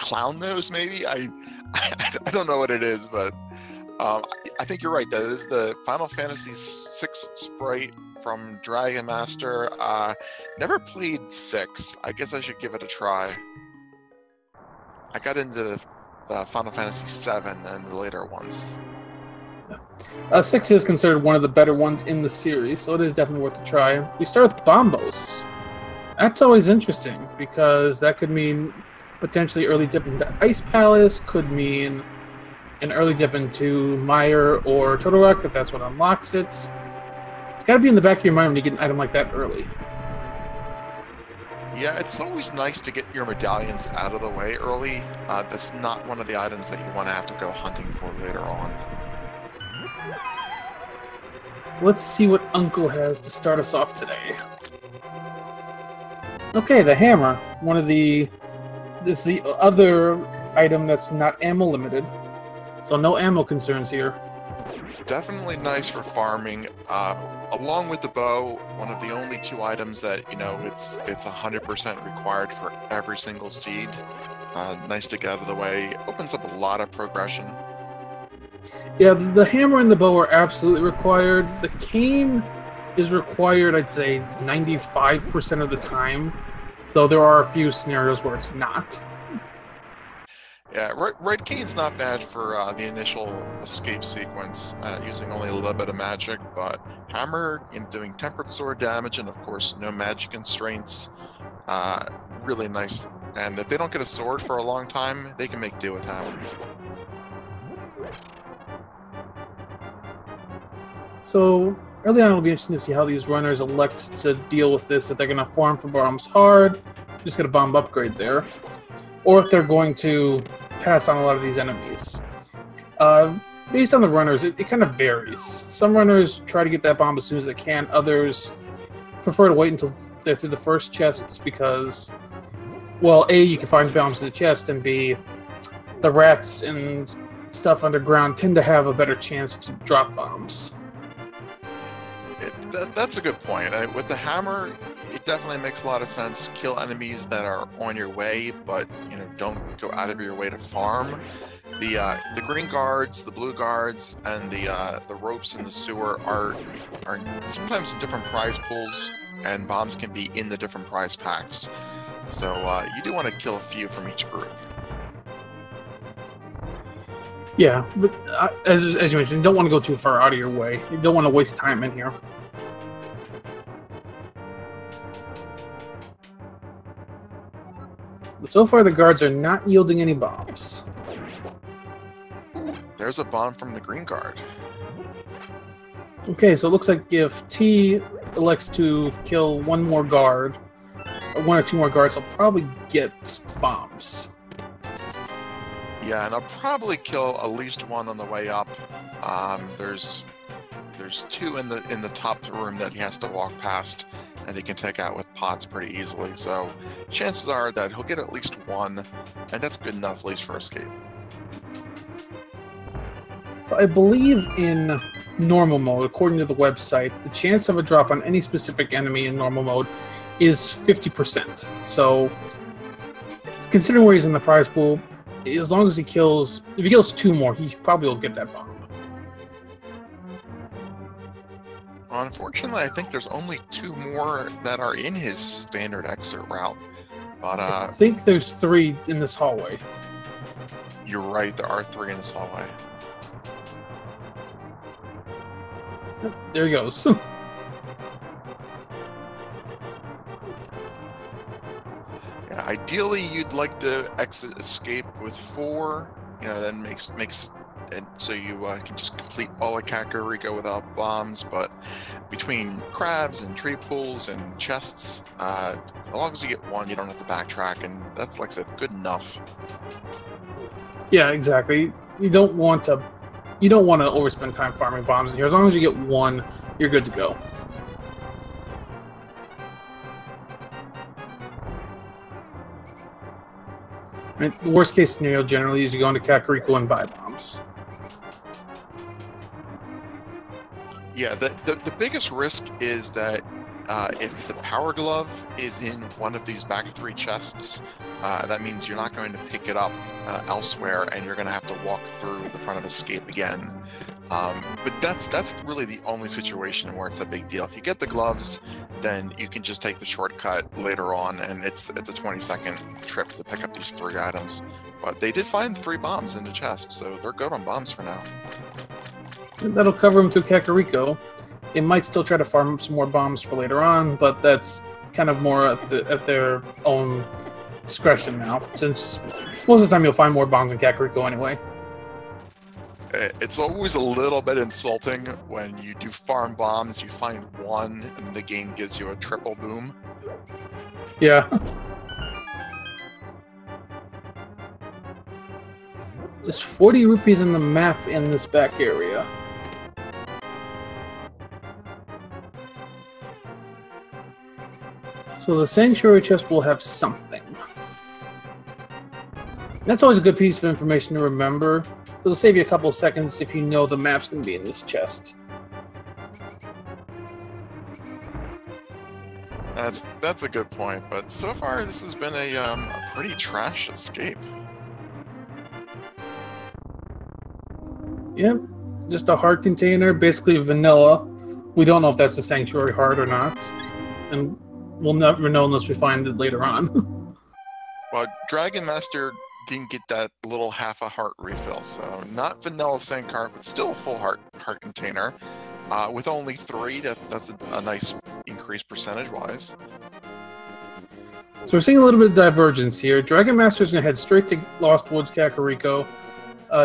clown nose, maybe? I don't know what it is, but I think you're right. That is the Final Fantasy VI sprite from Dragonmaster. Never played 6. I guess I should give it a try. I got into Final Fantasy VII and the later ones. 6 is considered one of the better ones in the series, so it is definitely worth a try. We start with Bombos. That's always interesting, because that could mean potentially early dip into Ice Palace, could mean an early dip into Mire or Totorock, if that's what unlocks it. It's got to be in the back of your mind when you get an item like that early. Yeah, it's always nice to get your medallions out of the way early. That's not one of the items that you want to have to go hunting for later on. Let's see what Uncle has to start us off today. Okay, the hammer. This is the other item that's not ammo limited. So no ammo concerns here. Definitely nice for farming. Along with the bow, one of the only 2 items that, you know, it's 100% required for every single seed. Nice to get out of the way. Opens up a lot of progression. Yeah, the hammer and the bow are absolutely required. The cane is required, I'd say, 95% of the time, though there are a few scenarios where it's not. Yeah, Red Cane's not bad for the initial escape sequence, using only a little bit of magic, but Hammer, doing tempered sword damage, and of course, no magic constraints, really nice. And if they don't get a sword for a long time, they can make do with Hammer. So, early on it'll be interesting to see how these runners elect to deal with this, if they're going to farm for bombs hard, just get a bomb upgrade there, or if they're going to pass on a lot of these enemies. Based on the runners, it kind of varies. Some runners try to get that bomb as soon as they can, others prefer to wait until they're through the first chests because, well, A, you can find bombs in the chest, and B, the rats and stuff underground tend to have a better chance to drop bombs. That's a good point. With the hammer, it definitely makes a lot of sense. Kill enemies that are on your way, but don't go out of your way to farm. The green guards, the blue guards, and the ropes in the sewer are sometimes in different prize pools, and bombs can be in the different prize packs. So you do want to kill a few from each group. Yeah, but as you mentioned, you don't want to go too far out of your way. You don't want to waste time in here. But so far, the guards are not yielding any bombs. Ooh, there's a bomb from the green guard. Okay, so it looks like if T elects to kill one more guard, or 1 or 2 more guards, he'll probably get bombs. Yeah, and I'll probably kill at least 1 on the way up. There's 2 in the top room that he has to walk past, and he can take out with pots pretty easily. So chances are that he'll get at least 1, and that's good enough, at least for escape. So I believe in normal mode, according to the website, the chance of a drop on any specific enemy in normal mode is 50%. So considering where he's in the prize pool, as long as if he kills 2 more, he probably will get that bomb. Unfortunately, I think there's only 2 more that are in his standard exit route. But I think there's 3 in this hallway. You're right, there are 3 in this hallway. There he goes. Yeah, ideally, you'd like to escape with 4. Then makes and so you can just complete all of Kakariko without bombs. But between crabs and tree pools and chests, as long as you get 1, you don't have to backtrack, and that's, like I said, good enough. Yeah, exactly. You don't want to overspend time farming bombs in here. As long as you get 1, you're good to go. I mean, the worst case scenario generally is you go into Kakariko and buy bombs. Yeah, the biggest risk is that if the Power Glove is in one of these back 3 chests. That means you're not going to pick it up elsewhere, and you're going to have to walk through the front of Escape again. But that's really the only situation where it's a big deal. If you get the gloves, then you can just take the shortcut later on, and it's a 20-second trip to pick up these 3 items. But they did find 3 bombs in the chest, so they're good on bombs for now. That'll cover them through Kakariko. They might still try to farm up some more bombs for later on, but that's kind of more at their own discretion now, since most of the time you'll find more bombs in Kakariko anyway. It's always a little bit insulting when you do farm bombs, you find 1, and the game gives you a triple boom. Yeah. Just 40 rupees in the map in this back area. So the Sanctuary chest will have something. That's always a good piece of information to remember. It'll save you a couple of seconds if you know the map's going to be in this chest. That's a good point, but so far this has been a pretty trash escape. Yep, just a heart container, basically vanilla. We don't know if that's a Sanctuary heart or not, and we'll never know unless we find it later on. Well, Dragonmaster didn't get that little half a heart refill, so not vanilla Sank heart, but still a full heart container. With only 3, that's a nice increase percentage-wise. So we're seeing a little bit of divergence here. Dragonmaster's going to head straight to Lost Woods Kakariko.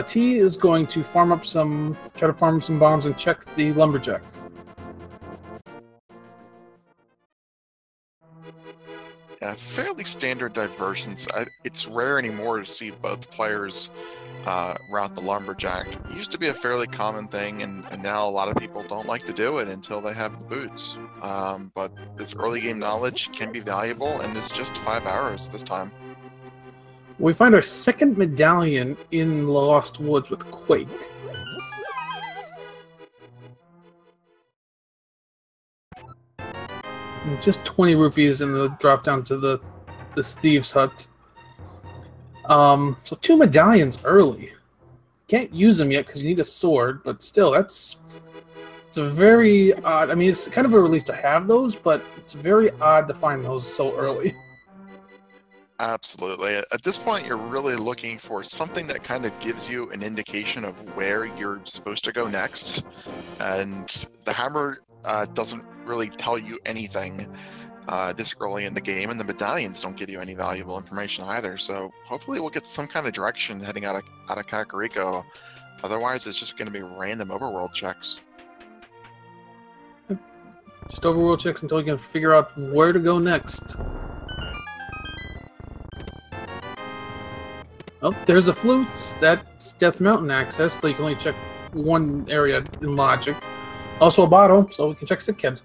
T is going to try to farm some bombs and check the Lumberjack. Yeah, fairly standard divergence. It's rare anymore to see both players route the Lumberjack. It used to be a fairly common thing, and now a lot of people don't like to do it until they have the boots. But this early game knowledge can be valuable, and it's just 5 hours this time. We find our second medallion in Lost Woods with Quake. And just 20 rupees in the drop down to the Thieves' Hut. So 2 medallions early. Can't use them yet because you need a sword, but still, it's a very odd. I mean, it's kind of a relief to have those, but it's very odd to find those so early. Absolutely. At this point, you're really looking for something that kind of gives you an indication of where you're supposed to go next. And the hammer doesn't really tell you anything this early in the game, and the medallions don't give you any valuable information either. So hopefully we'll get some kind of direction heading out of Kakariko. Otherwise, it's just going to be random overworld checks. Just overworld checks until you can figure out where to go next. Oh, there's a flute. That's Death Mountain access, so you can only check one area in logic. Also a bottle, so we can check Sick Kid.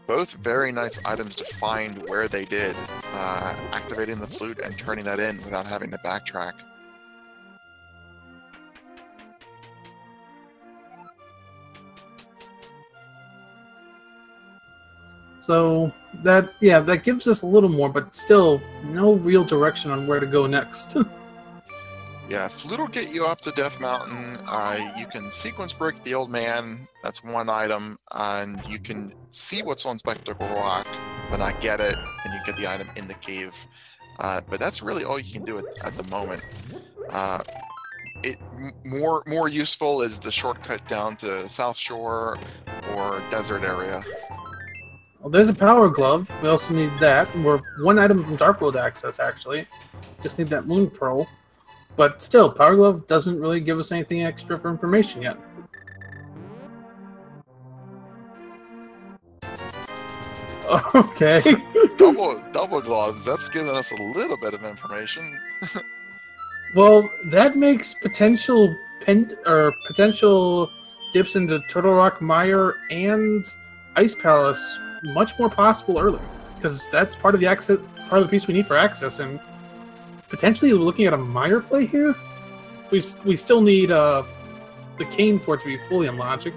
Both very nice items to find where they did. Activating the flute and turning that in without having to backtrack. So that gives us a little more, but still no real direction on where to go next. Yeah, flute will get you up to Death Mountain. You can sequence break the old man. That's one item, and you can see what's on Spectacle Rock, but not get it, and you get the item in the cave. But that's really all you can do at the moment. More useful is the shortcut down to South Shore or Desert area. Well, there's a Power Glove. We also need that. We're one item from Dark World access, actually. Just need that Moon Pearl. But still, Power Glove doesn't really give us anything extra for information yet. Okay. double gloves. That's giving us a little bit of information. Well, that makes potential dips into Turtle Rock Mire and Ice Palace much more possible early, because that's part of the piece we need for access, and potentially looking at a Mire play here. We still need the cane for it to be fully in logic.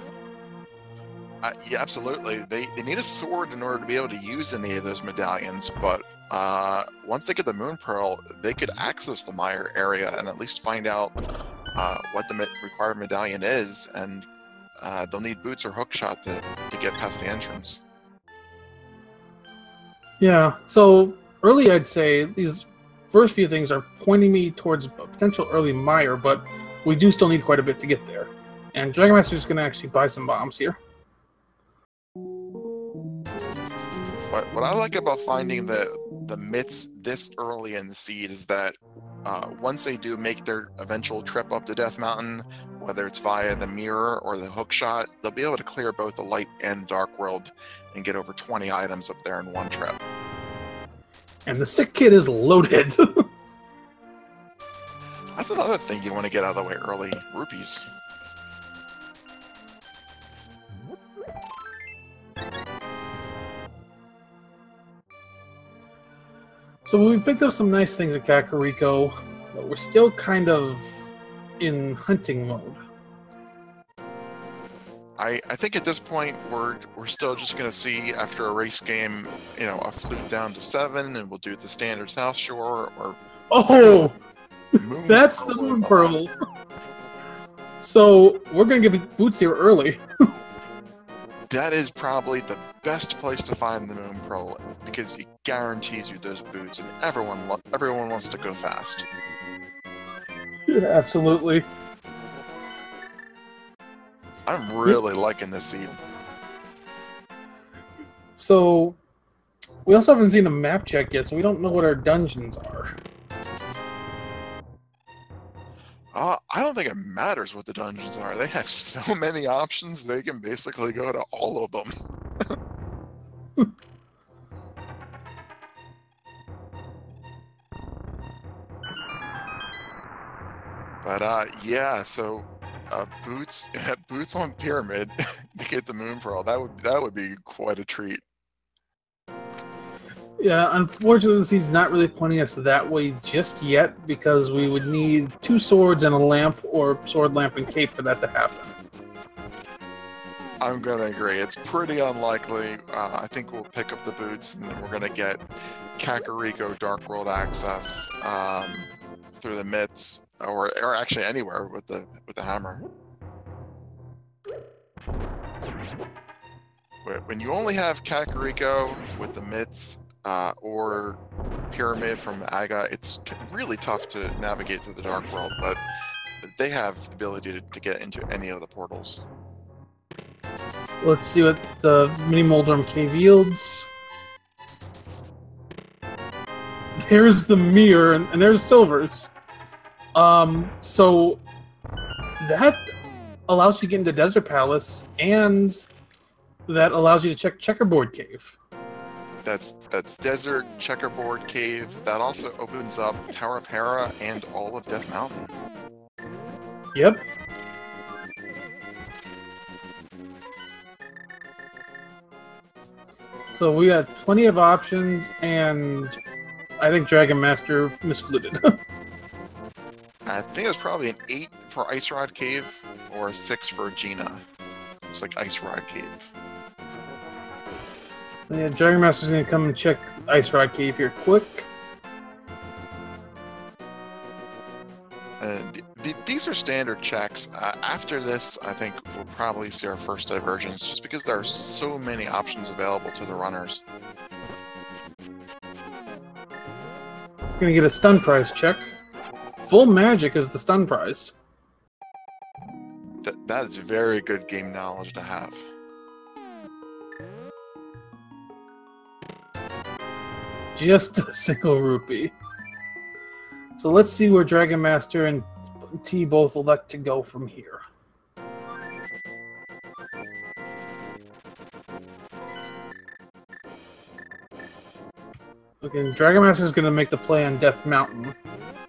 Yeah, absolutely. They need a sword in order to be able to use any of those medallions, but once they get the Moon Pearl, they could access the Mire area and at least find out what the required medallion is, and they'll need boots or hookshot to get past the entrance. Yeah, so early I'd say these first few things are pointing me towards a potential early Mire, but we do still need quite a bit to get there. And Dragonmaster is going to actually buy some bombs here. What I like about finding the myths this early in the seed is that once they do make their eventual trip up to Death Mountain, whether it's via the mirror or the hookshot, they'll be able to clear both the light and dark world and get over 20 items up there in one trip. And the sick kid is loaded. That's another thing you want to get out of the way early. Rupees. So we picked up some nice things at Kakariko, but we're still kind of in hunting mode. I think at this point we're still just going to see, after a race game, you know, a flute down to 7, and we'll do the standard South Shore or Moon that's the Moon Pearl. So we're going to get boots here early. That is probably the best place to find the Moon Pearl, because it guarantees you those boots, and everyone wants to go fast. Yeah, absolutely. I'm really liking this seed. So we also haven't seen a map check yet, so we don't know what our dungeons are. I don't think it matters what the dungeons are. They have so many options, they can basically go to all of them. But yeah, so boots on Pyramid to get the Moon Pearl. That would be quite a treat. Yeah, unfortunately, he's not really pointing us that way just yet, because we would need 2 swords and a lamp, or sword, lamp, and cape for that to happen. I'm gonna agree. It's pretty unlikely. I think we'll pick up the boots, and then we're gonna get Kakariko Dark World access through the mitts, or actually anywhere with the hammer. When you only have Kakariko with the mitts or Pyramid from Aga, it's really tough to navigate through the Dark World, but they have the ability to get into any of the portals. Let's see what the Mini Moldrum Cave yields. There's the mirror, and there's silvers. So that allows you to get into Desert Palace, and that allows you to check Checkerboard Cave. That's Desert, Checkerboard Cave. That also opens up Tower of Hera and all of Death Mountain. Yep. So we got plenty of options, and I think Dragonmaster misfluted. I think it was probably an 8 for Ice Rod Cave, or a 6 for Gina. It's like Ice Rod Cave. Yeah, Dragonmaster's gonna come and check Ice Rod Cave here quick. These are standard checks. After this, I think we'll probably see our first divergence, just because there are so many options available to the runners. Gonna get a stun prize check. Full magic is the stun prize. That is very good game knowledge to have. Just a single rupee. So let's see where Dragonmaster and T both elect to go from here. Okay, Dragonmaster's going to make the play on Death Mountain.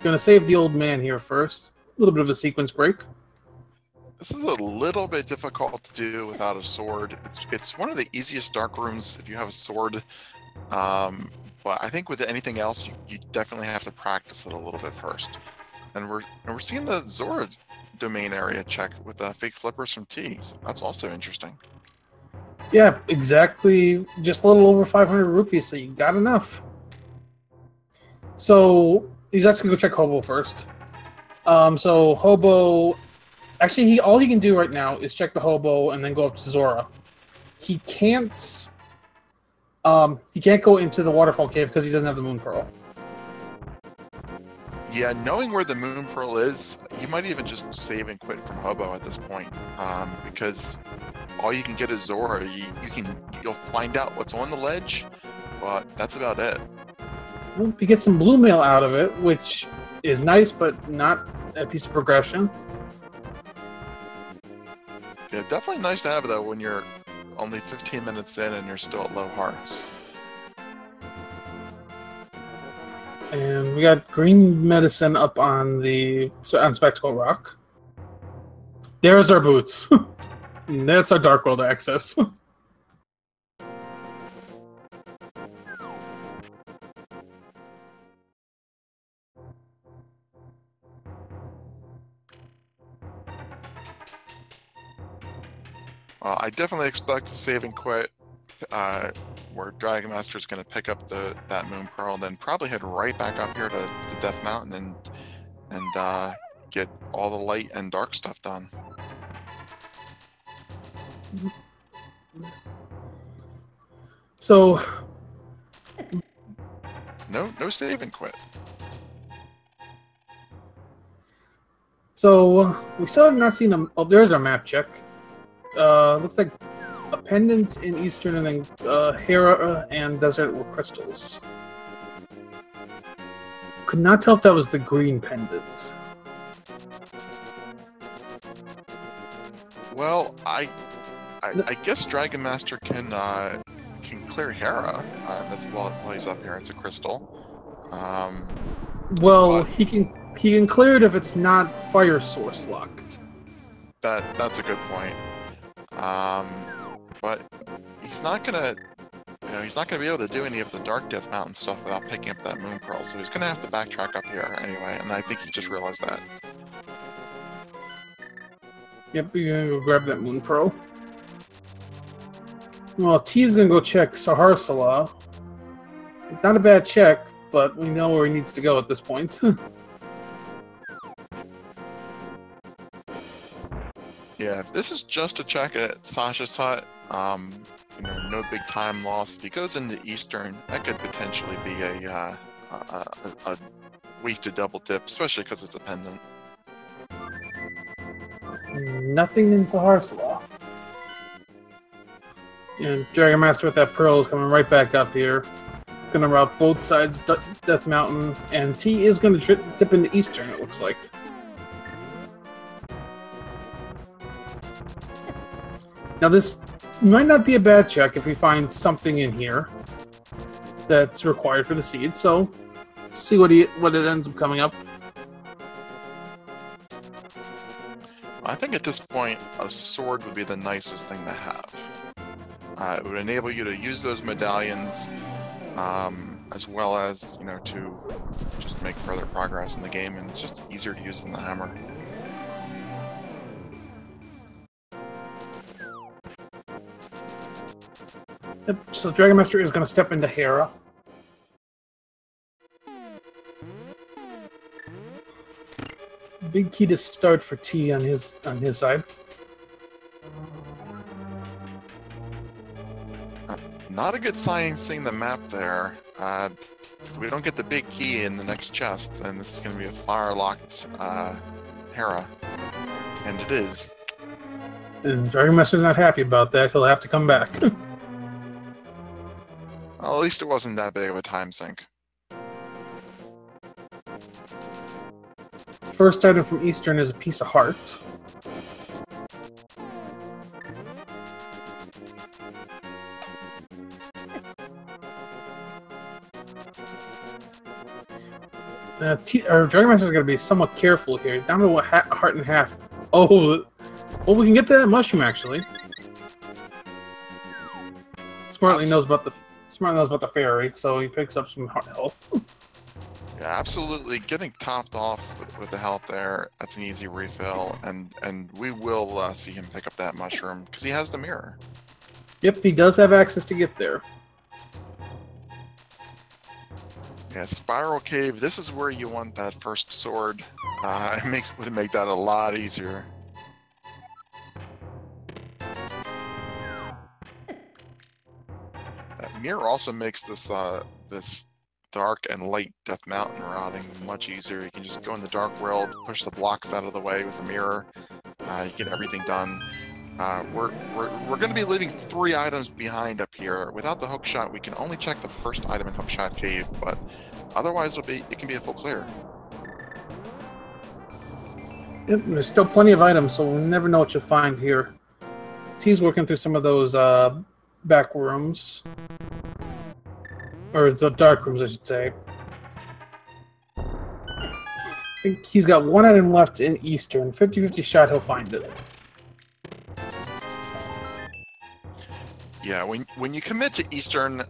Going to save the old man here first. A little bit of a sequence break. This is a little bit difficult to do without a sword. It's one of the easiest dark rooms if you have a sword. But I think with anything else, you definitely have to practice it a little bit first. And we're seeing the Zora domain area check with fake flippers from T. So that's also interesting. Yeah, exactly. Just a little over 500 rupees, so you got enough. So he's actually gonna go check Hobo first. So Hobo, actually, all he can do right now is check the Hobo and then go up to Zora. He can't. He can't go into the waterfall cave because he doesn't have the Moon Pearl. Yeah, knowing where the Moon Pearl is, you might even just save and quit from Hobo at this point, because all you can get is Zora. You'll find out what's on the ledge, but that's about it. Well, you get some blue mail out of it, which is nice, but not a piece of progression. Yeah, definitely nice to have though when you're only 15 minutes in and you're still at low hearts. And we got green medicine up on Spectacle Rock. There's our boots. That's our Dark World access. I definitely expect to save and quit, where Dragonmaster is going to pick up that Moon Pearl, and then probably head right back up here to Death Mountain and get all the light and dark stuff done. So, no save and quit. So we still have not seen them. Oh, there's our map check. Looks like a pendant in Eastern, and then Hera and Desert were crystals. Could not tell if that was the green pendant. Well, I guess Dragonmaster can clear Hera. That's while he's up here. It's a crystal. Well, he can clear it if it's not fire source locked. That's a good point. But he's not gonna be able to do any of the Dark Death Mountain stuff without picking up that Moon Pearl. So he's gonna have to backtrack up here anyway. And I think he just realized that. Yep, you're gonna go grab that Moon Pearl. Well, T's gonna go check Saharsala. Not a bad check, but we know where he needs to go at this point. Yeah, if this is just a check at Sasha's hut, no big time loss. If he goes into Eastern, that could potentially be a wasted double dip, especially because it's a pendant. Nothing in Saharsala. And Dragonmaster with that pearl is coming right back up here. Gonna route both sides Death Mountain, and T is gonna dip into Eastern, it looks like. Now this might not be a bad check if we find something in here that's required for the seed, so see what it ends up coming up. I think at this point, a sword would be the nicest thing to have. It would enable you to use those medallions, as well as, to just make further progress in the game, and it's just easier to use than the hammer. Yep, so Dragonmaster is going to step into Hera. Big key to start for T on his side. Not a good sign seeing the map there. If we don't get the big key in the next chest, then this is going to be a fire-locked Hera. And it is. And Dragonmaster's not happy about that. He'll have to come back. Well, at least it wasn't that big of a time sink. First item from Eastern is a piece of heart. Dragonmaster's going to be somewhat careful here. Down to a heart and a half. Oh, well, we can get to that mushroom actually. Smartly knows about the fairy, so he picks up some heart health. Yeah, absolutely. Getting topped off with the health there, that's an easy refill, and we will see him pick up that mushroom because he has the mirror. Yep, he does have access to get there. Yeah, Spiral Cave, this is where you want that first sword. It would make that a lot easier. That mirror also makes this this dark and light Death Mountain routing much easier. You can just go in the dark world, push the blocks out of the way with the mirror. You get everything done. We're going to be leaving 3 items behind up here. Without the hookshot, we can only check the first item in Hookshot Cave, but otherwise it can be a full clear. Yep, there's still plenty of items, so we'll never know what you'll find here. T's working through some of those back rooms. Or the dark rooms, I should say. I think he's got 1 item left in Eastern. 50-50 shot he'll find it. Yeah, when you commit to Eastern,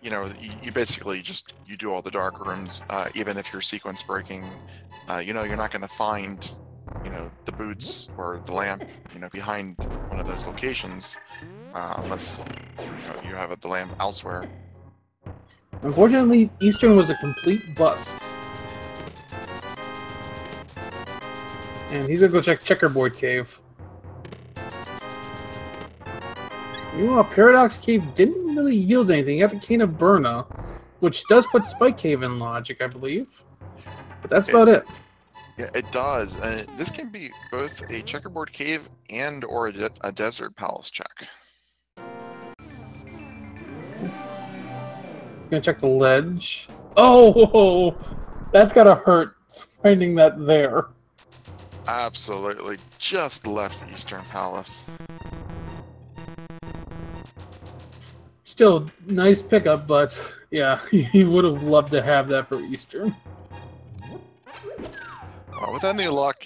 you know, you basically you do all the dark rooms, even if you're sequence breaking. You know, you're not going to find, you know, the boots or the lamp, you know, behind one of those locations, unless you have the lamp elsewhere. Unfortunately, Eastern was a complete bust. And he's gonna go check Checkerboard Cave. Meanwhile, Paradox Cave didn't really yield anything. You have the Cane of Burna, which does put Spike Cave in logic, I believe. But that's about it. Yeah, it does. This can be both a Checkerboard Cave and or a Desert Palace check. Gonna check the ledge. Oh, that's gotta hurt finding that there. Absolutely, just left Eastern Palace. Still, nice pickup, but yeah, he would have loved to have that for Eastern. Well, with any luck,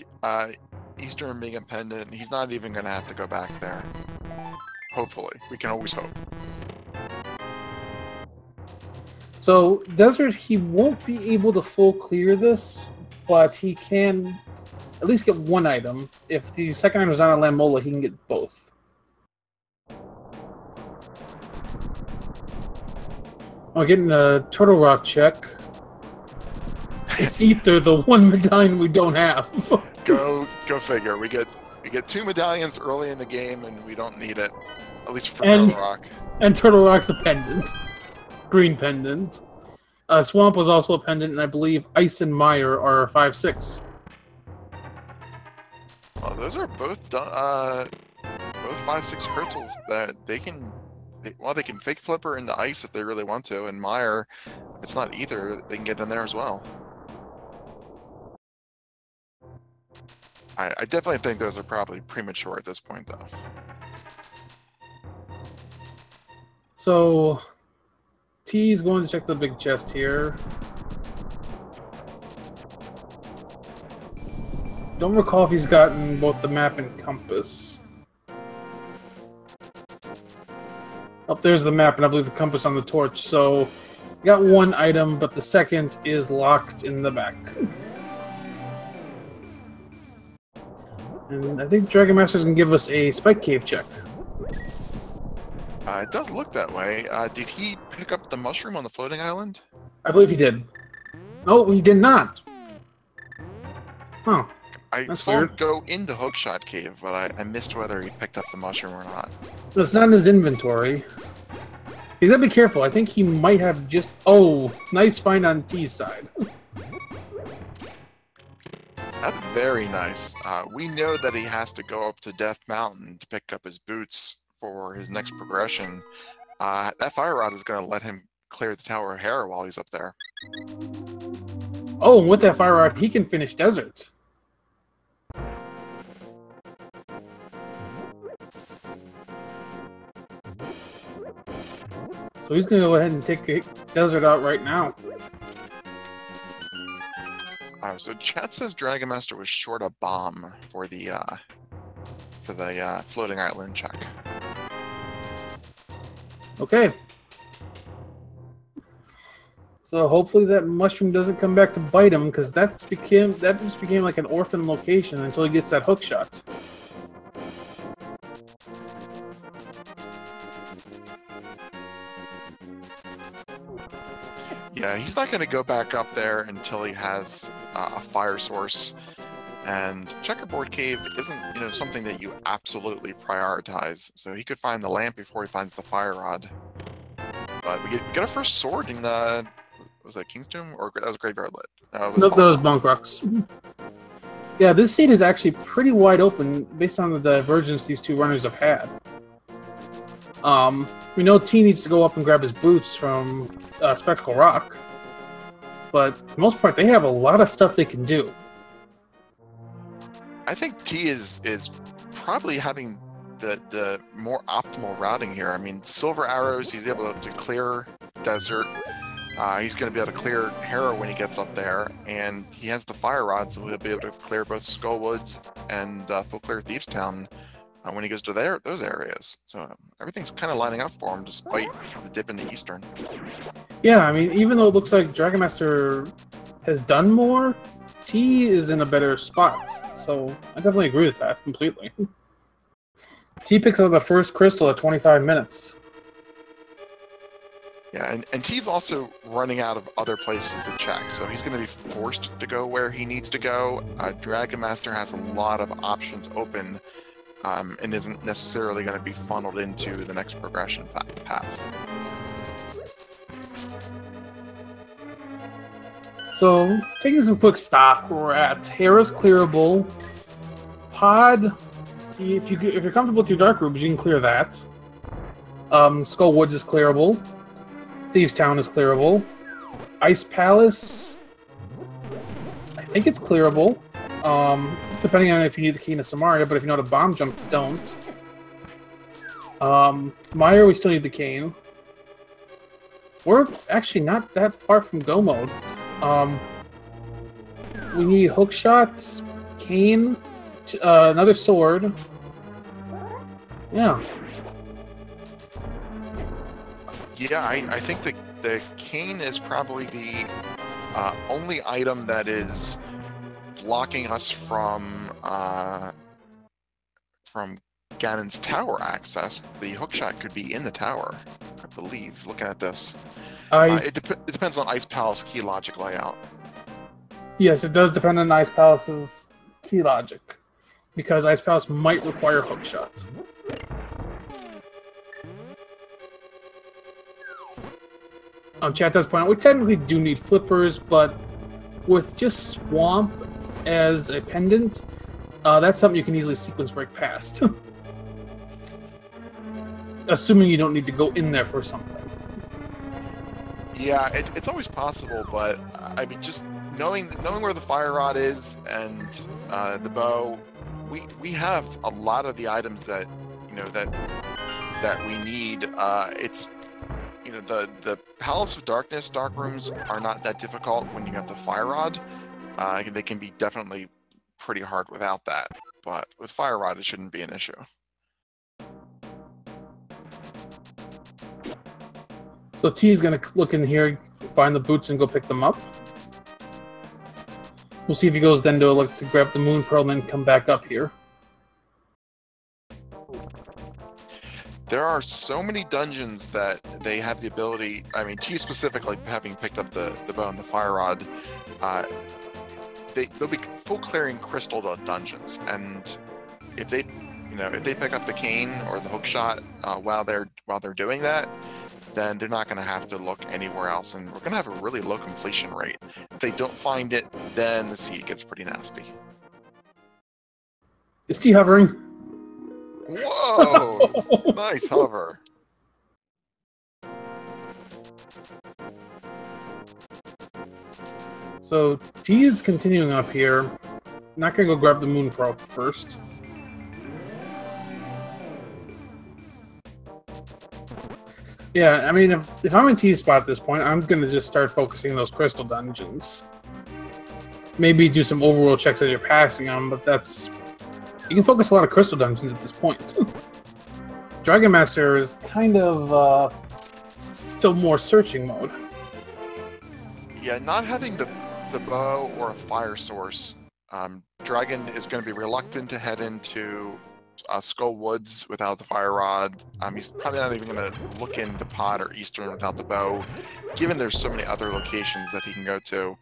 Eastern being a pendant, he's not even going to have to go back there. Hopefully. We can always hope. So, Desert, he won't be able to full clear this, but he can at least get 1 item. If the second item is on a Lamola, he can get both. Oh, getting a Turtle Rock check. It's Ether, the 1 medallion we don't have. Go figure. We get 2 medallions early in the game, and we don't need it. At least for Turtle Rock. And Turtle Rock's a pendant. Green pendant. Swamp was also a pendant, and I believe Ice and Mire are 5/6. Well, those are both 5/6 crystals that they can fake flipper into ice if they really want to, and Mire, if it's not either, they can get in there as well. I definitely think those are probably premature at this point, though. So, T's going to check the big chest here. Don't recall if he's gotten both the map and compass. Oh, there's the map, and I believe the compass on the torch. So, you got 1 item, but the second is locked in the back. And I think Dragonmaster's going to give us a Spike Cave check. It does look that way. Did he pick up the mushroom on the floating island? I believe he did. No, he did not. Huh. I saw him go into Hookshot Cave, but I missed whether he picked up the mushroom or not. No, it's not in his inventory. He's got to be careful. I think he might have just... Oh, nice find on T's side. That's very nice. We know that he has to go up to Death Mountain to pick up his boots for his next progression. That fire rod is going to let him clear the Tower of Hera while he's up there. Oh, and with that fire rod, he can finish Desert. So he's going to go ahead and take Desert out right now. So chat says Dragonmaster was short a bomb for the floating island check. Okay. So hopefully that mushroom doesn't come back to bite him, because that just became like an orphan location until he gets that hook shot. Yeah, he's not going to go back up there until he has a fire source. And Checkerboard Cave isn't, something that you absolutely prioritize. So he could find the lamp before he finds the fire rod. But we get our first sword in was that King's Tomb or that was Graveyard Lit? No, it was Nope, that was Bunk Rocks. Yeah, this seat is actually pretty wide open based on the divergence these two runners have had. We know T needs to go up and grab his boots from Spectacle Rock, but for the most part, they have a lot of stuff they can do. I think T is probably having the more optimal routing here. I mean, Silver Arrows, he's able to clear Desert. He's going to be able to clear Harrow when he gets up there, and he has the Fire Rod, so he'll be able to clear both Skullwoods and full clear Thieves Town when he goes to those areas. So everything's kind of lining up for him, despite the dip into Eastern. Yeah, I mean, even though it looks like Dragonmaster has done more, T is in a better spot. So I definitely agree with that completely. T picks up the first crystal at 25 minutes. Yeah, and T's also running out of other places to check, so he's going to be forced to go where he needs to go. Dragonmaster has a lot of options open and isn't necessarily going to be funneled into the next progression path. So, taking some quick stock, we're at Harrow's clearable. Pod, if you're comfortable with your dark rooms, you can clear that. Skullwoods is clearable. Thieves Town is clearable. Ice Palace, I think it's clearable. Depending on if you need the key to Samaria, but if you know how to bomb jump, you don't. Meyer, we still need the cane. We're actually not that far from go mode. We need hook shots, cane, another sword. Yeah. Yeah, I think the cane is probably the only item that is blocking us from Ganon's tower access. The hookshot could be in the tower, I believe, looking at this. It depends on Ice Palace key logic layout. Yes, it does depend on Ice Palace's key logic, because Ice Palace might require hookshots. Chat does point out we technically do need flippers, but with just Swamp as a pendant, that's something you can easily sequence break past. Assuming you don't need to go in there for something. Yeah, it's always possible, but I mean, just knowing where the fire rod is and the bow, we have a lot of the items that that we need. It's the Palace of Darkness dark rooms are not that difficult when you have the fire rod. They can be definitely pretty hard without that, but with fire rod it shouldn't be an issue. So T is going to look in here, find the boots, and go pick them up. We'll see if he goes then to grab the Moon Pearl and then come back up here. There are so many dungeons that they have the ability, I mean, T specifically, having picked up the bow and the fire rod, they'll be full clearing crystal dungeons, and if they pick up the cane or the hook shot while they're doing that, then they're not going to have to look anywhere else, and we're going to have a really low completion rate. If they don't find it, then the seed gets pretty nasty. Is T hovering? Whoa! Nice hover. So T is continuing up here. Not going to go grab the Moon Pearl first. Yeah, I mean, if I'm in T's spot at this point, I'm going to just start focusing those crystal dungeons. Maybe do some overworld checks as you're passing them, but that's... You can focus a lot of crystal dungeons at this point. Dragonmaster is kind of still more searching mode. Yeah, not having the bow or a fire source, Dragon is going to be reluctant to head into Skull Woods without the fire rod. He's probably not even going to look into Pod or Eastern without the bow, given there's so many other locations that he can go to.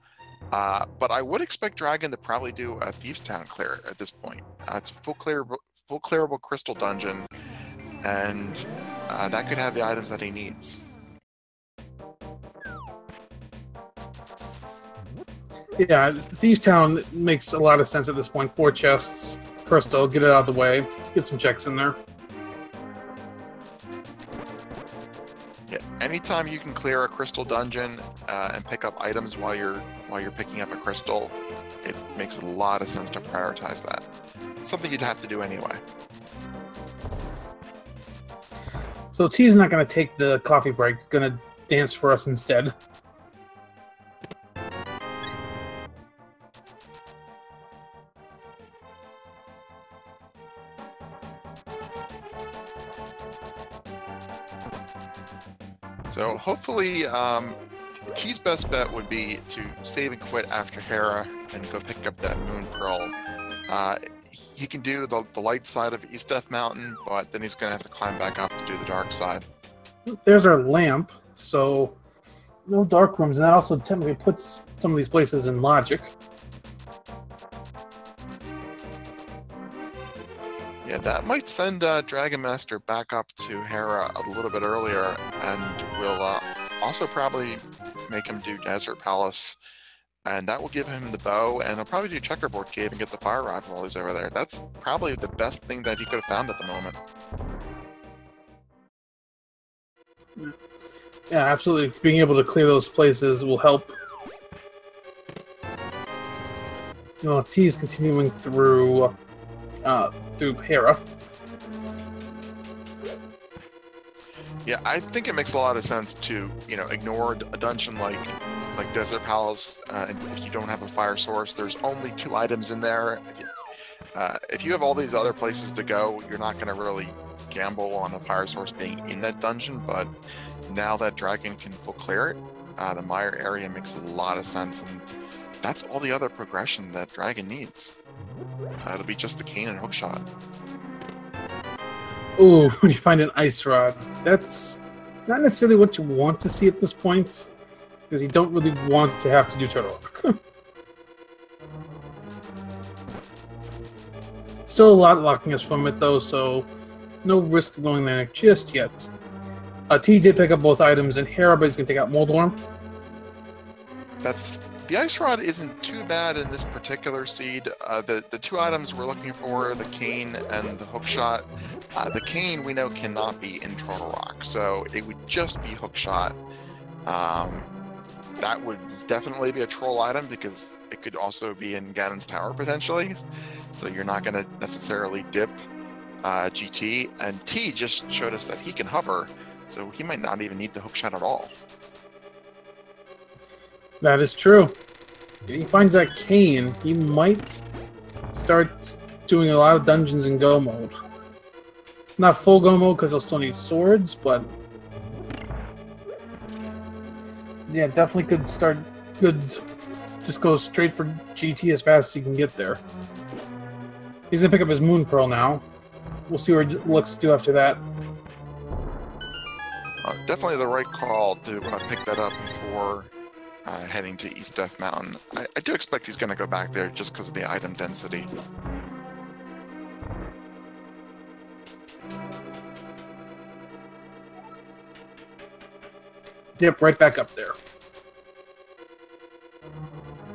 But I would expect Dragon to probably do a Thieves Town clear at this point. It's a full clearable crystal dungeon, and that could have the items that he needs. Yeah, Thieves Town makes a lot of sense at this point. 4 chests, crystal, get it out of the way, get some checks in there. Yeah, anytime you can clear a crystal dungeon and pick up items while you're picking up a crystal, it makes a lot of sense to prioritize that. Something you'd have to do anyway. So T's not going to take the coffee break. He's going to dance for us instead. So hopefully, T's best bet would be to save and quit after Hera and go pick up that Moon Pearl. He can do the light side of East Death Mountain, but then he's going to have to climb back up to do the dark side. There's our lamp, so no dark rooms, and that also technically puts some of these places in logic. Yeah, that might send Dragonmaster back up to Hera a little bit earlier, and will also probably make him do Desert Palace, and that will give him the bow, and he'll probably do Checkerboard Cave and get the fire rod while he's over there. That's probably the best thing that he could have found at the moment. Yeah, absolutely. Being able to clear those places will help. You know, T is continuing through Hera. Yeah, I think it makes a lot of sense to, ignore a dungeon like Desert Palace, and if you don't have a fire source. There's only 2 items in there. If you have all these other places to go, you're not going to really gamble on a fire source being in that dungeon, but now that Dragon can full clear it, the Mire area makes a lot of sense, and that's all the other progression that Dragon needs. It'll be just the cane and hookshot. Ooh, when you find an ice rod, that's not necessarily what you want to see at this point, because you don't really want to have to do Turtle Rock. Still a lot locking us from it, though, so no risk of going there just yet. T did pick up both items in Hera, but he's going to take out Moldworm. The ice rod isn't too bad in this particular seed. The 2 items we're looking for, the cane and the hookshot. The cane we know cannot be in Turtle Rock, so it would just be hookshot. That would definitely be a troll item because it could also be in Ganon's Tower potentially. So you're not going to necessarily dip GT. And T just showed us that he can hover, so he might not even need the hookshot at all. That is true. If he finds that cane, he might start doing a lot of dungeons in Go mode. Not full Go mode because he'll still need swords, but yeah, definitely could start. Could just go straight for GT as fast as he can get there. He's gonna pick up his Moon Pearl now. We'll see where it looks to do after that. Definitely the right call to pick that up before heading to East Death Mountain. I do expect he's going to go back there just because of the item density. Yep, right back up there.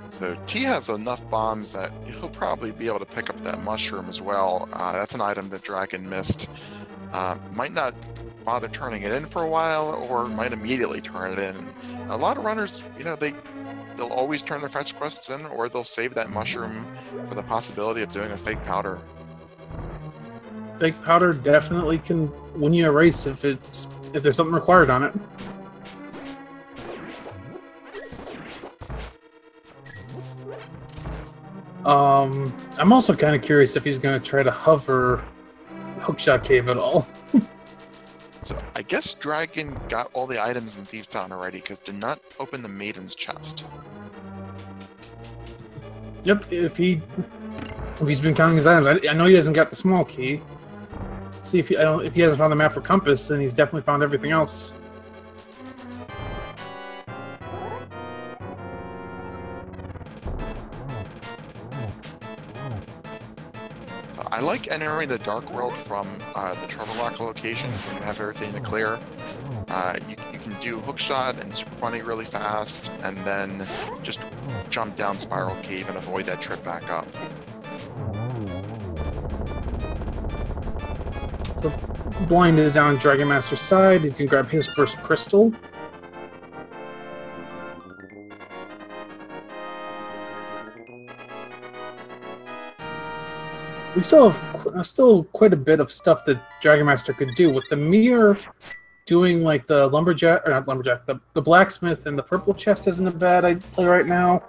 So T has enough bombs that he'll probably be able to pick up that mushroom as well. That's an item that Dragon missed. Might not bother turning it in for a while, or might immediately turn it in. A lot of runners, they'll always turn their fetch quests in, or they'll save that mushroom for the possibility of doing a fake powder. Fake powder definitely can win you a race if there's something required on it. I'm also kind of curious if he's going to try to hover Hookshot Cave at all. So I guess Dragon got all the items in Thief Town already, because did not open the Maiden's chest. Yep, if he's been counting his items, I know he hasn't got the small key, See if if he hasn't found the map or compass, then he's definitely found everything else. I like entering the Dark World from the Trouble Rock location when you have everything to clear. You can do hookshot and super bunny really fast, and then just jump down Spiral Cave and avoid that trip back up. So Blind is down on Dragonmaster's side. He can grab his first crystal. We still have quite a bit of stuff that Dragonmaster could do. With the mirror doing like the lumberjack, or not lumberjack, the blacksmith and the purple chest isn't a bad play right now.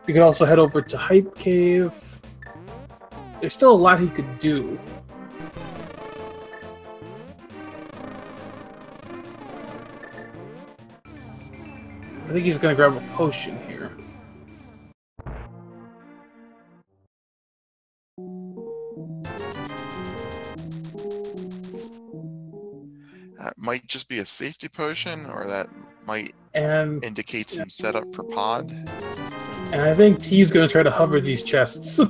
You could also head over to Hype Cave. There's still a lot he could do. I think he's going to grab a potion here. That might just be a safety potion, or that might indicate some setup for pod. And I think T's going to try to hover these chests.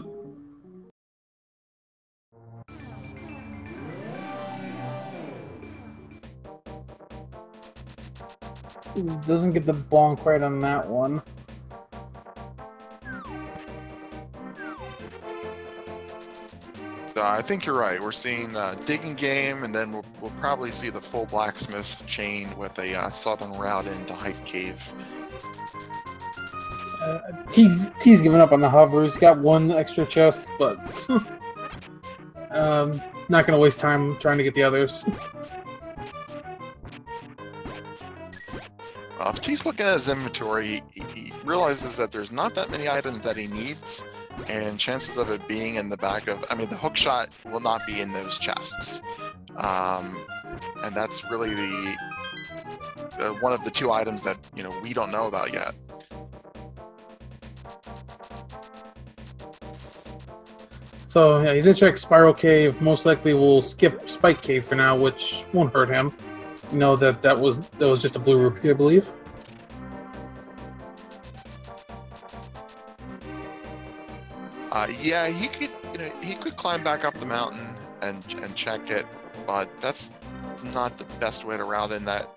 Doesn't get the bonk right on that one. I think you're right. We're seeing digging game, and then we'll probably see the full blacksmith chain with a southern route into Hype Cave. T's given up on the hover. He's got one extra chest, but not going to waste time trying to get the others. If T's looking at his inventory, he realizes that there's not that many items that he needs, and chances of it being in the back of, I mean, the hookshot will not be in those chests. And that's really the one of the two items that, you know, we don't know about yet. So yeah, he's gonna check Spiral Cave. Most likely we'll skip Spike Cave for now, which won't hurt him. You know that was just a blue rupee, I believe. Yeah, he could climb back up the mountain and check it, but that's not the best way to route in that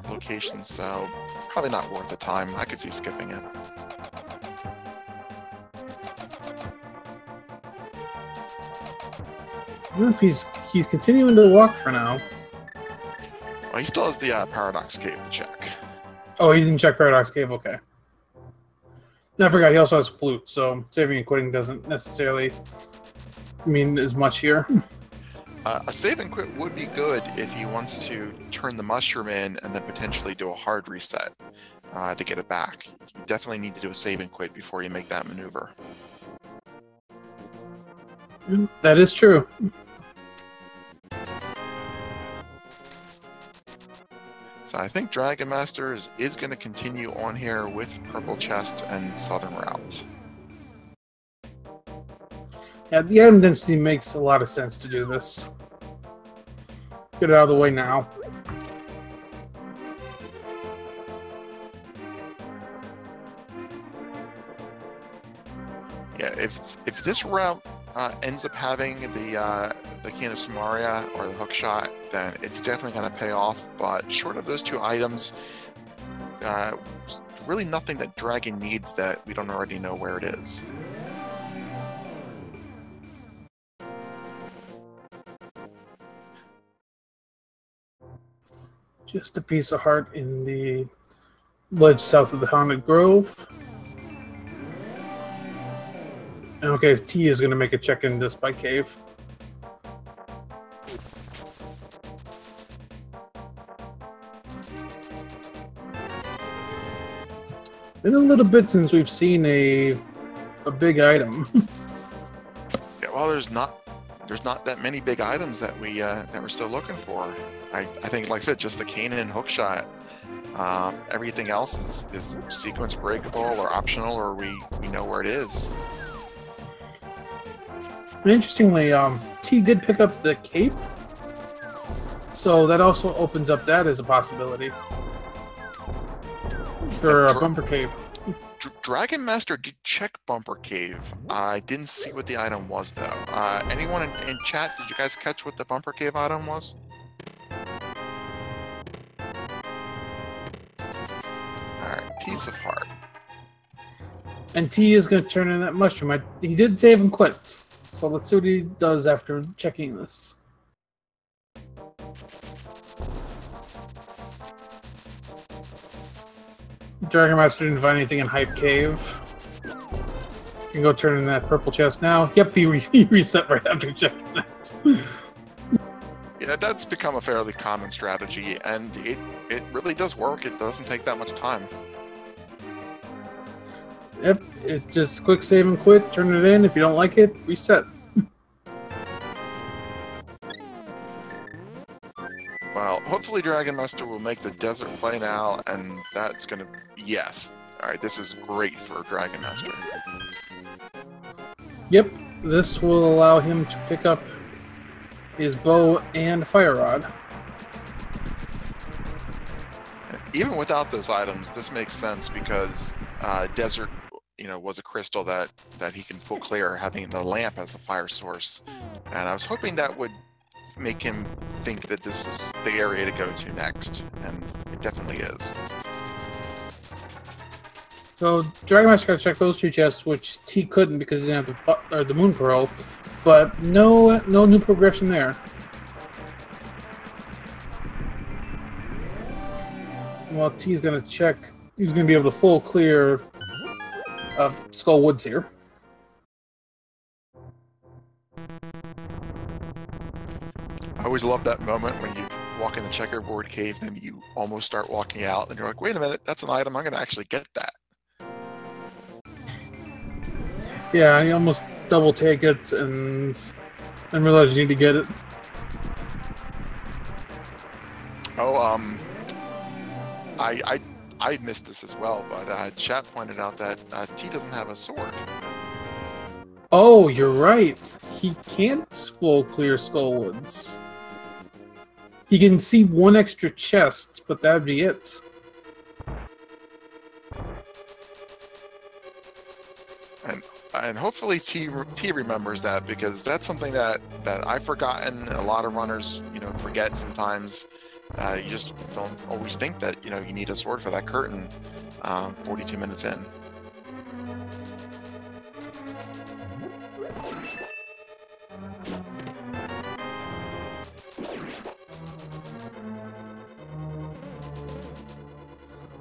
location, so probably not worth the time. I could see skipping it. He's continuing to walk for now. Well, he still has the Paradox Cave to check. Oh, he didn't check Paradox Cave? Okay. I forgot, he also has Flute, so saving and quitting doesn't necessarily mean as much here. A save and quit would be good if he wants to turn the mushroom in and then potentially do a hard reset to get it back. You definitely need to do a save and quit before you make that maneuver. That is true. So I think Dragonmaster is going to continue on here with Purple Chest and Southern Route. Yeah, the item density makes a lot of sense to do this. Get it out of the way now. Yeah, if this route ends up having the Cane of Samaria or the hookshot, then it's definitely going to pay off. But short of those two items, really nothing that Dragon needs that we don't already know where it is. Just a piece of heart in the ledge south of the Haunted Grove. Okay, T is going to make a check in this Spike Cave. Been a little bit since we've seen a big item. Yeah, well, there's not that many big items that we're still looking for. I think, like I said, just the Canaan hookshot. Everything else is sequence breakable or optional, or we know where it is. Interestingly, T did pick up the cape. So that also opens up that as a possibility for a bumper cave. Dragonmaster did check Bumper Cave. I didn't see what the item was, though. Anyone in chat, did you guys catch what the Bumper Cave item was? Alright, Piece of Heart. And T is going to turn in that mushroom. He did save and quit. So let's see what he does after checking this. Dragonmaster didn't find anything in Hype Cave. You can go turn in that purple chest now. Yep, he reset right after checking that. Yeah, that's become a fairly common strategy, and it really does work. It doesn't take that much time. Yep, it's just quick save and quit, turn it in. If you don't like it, reset. Well, hopefully Dragonmaster will make the desert play now, and that's gonna... Yes. Alright, this is great for Dragonmaster. Yep, this will allow him to pick up his bow and fire rod. Even without those items, this makes sense because desert, was a crystal that he can full clear, having the lamp as a fire source. And I was hoping that would make him think that this is the area to go to next, and it definitely is. So Dragonmaster got to check those two chests, which T couldn't because he didn't have the Moon Pearl, but no new progression there. Well, T's going to check. He's going to be able to full clear Skull Woods here. I always love that moment when you walk in the checkerboard cave, then you almost start walking out, and you're like, wait a minute, that's an item, I'm going to actually get that. Yeah, you almost double take it and realize you need to get it. Oh, I missed this as well, but chat pointed out that T doesn't have a sword. Oh, you're right. He can't full clear Skullwoods. He can see one extra chest, but that'd be it. And hopefully T remembers that, because that's something that I've forgotten. A lot of runners, forget sometimes. You just don't always think that you need a sword for that curtain. 42 minutes in.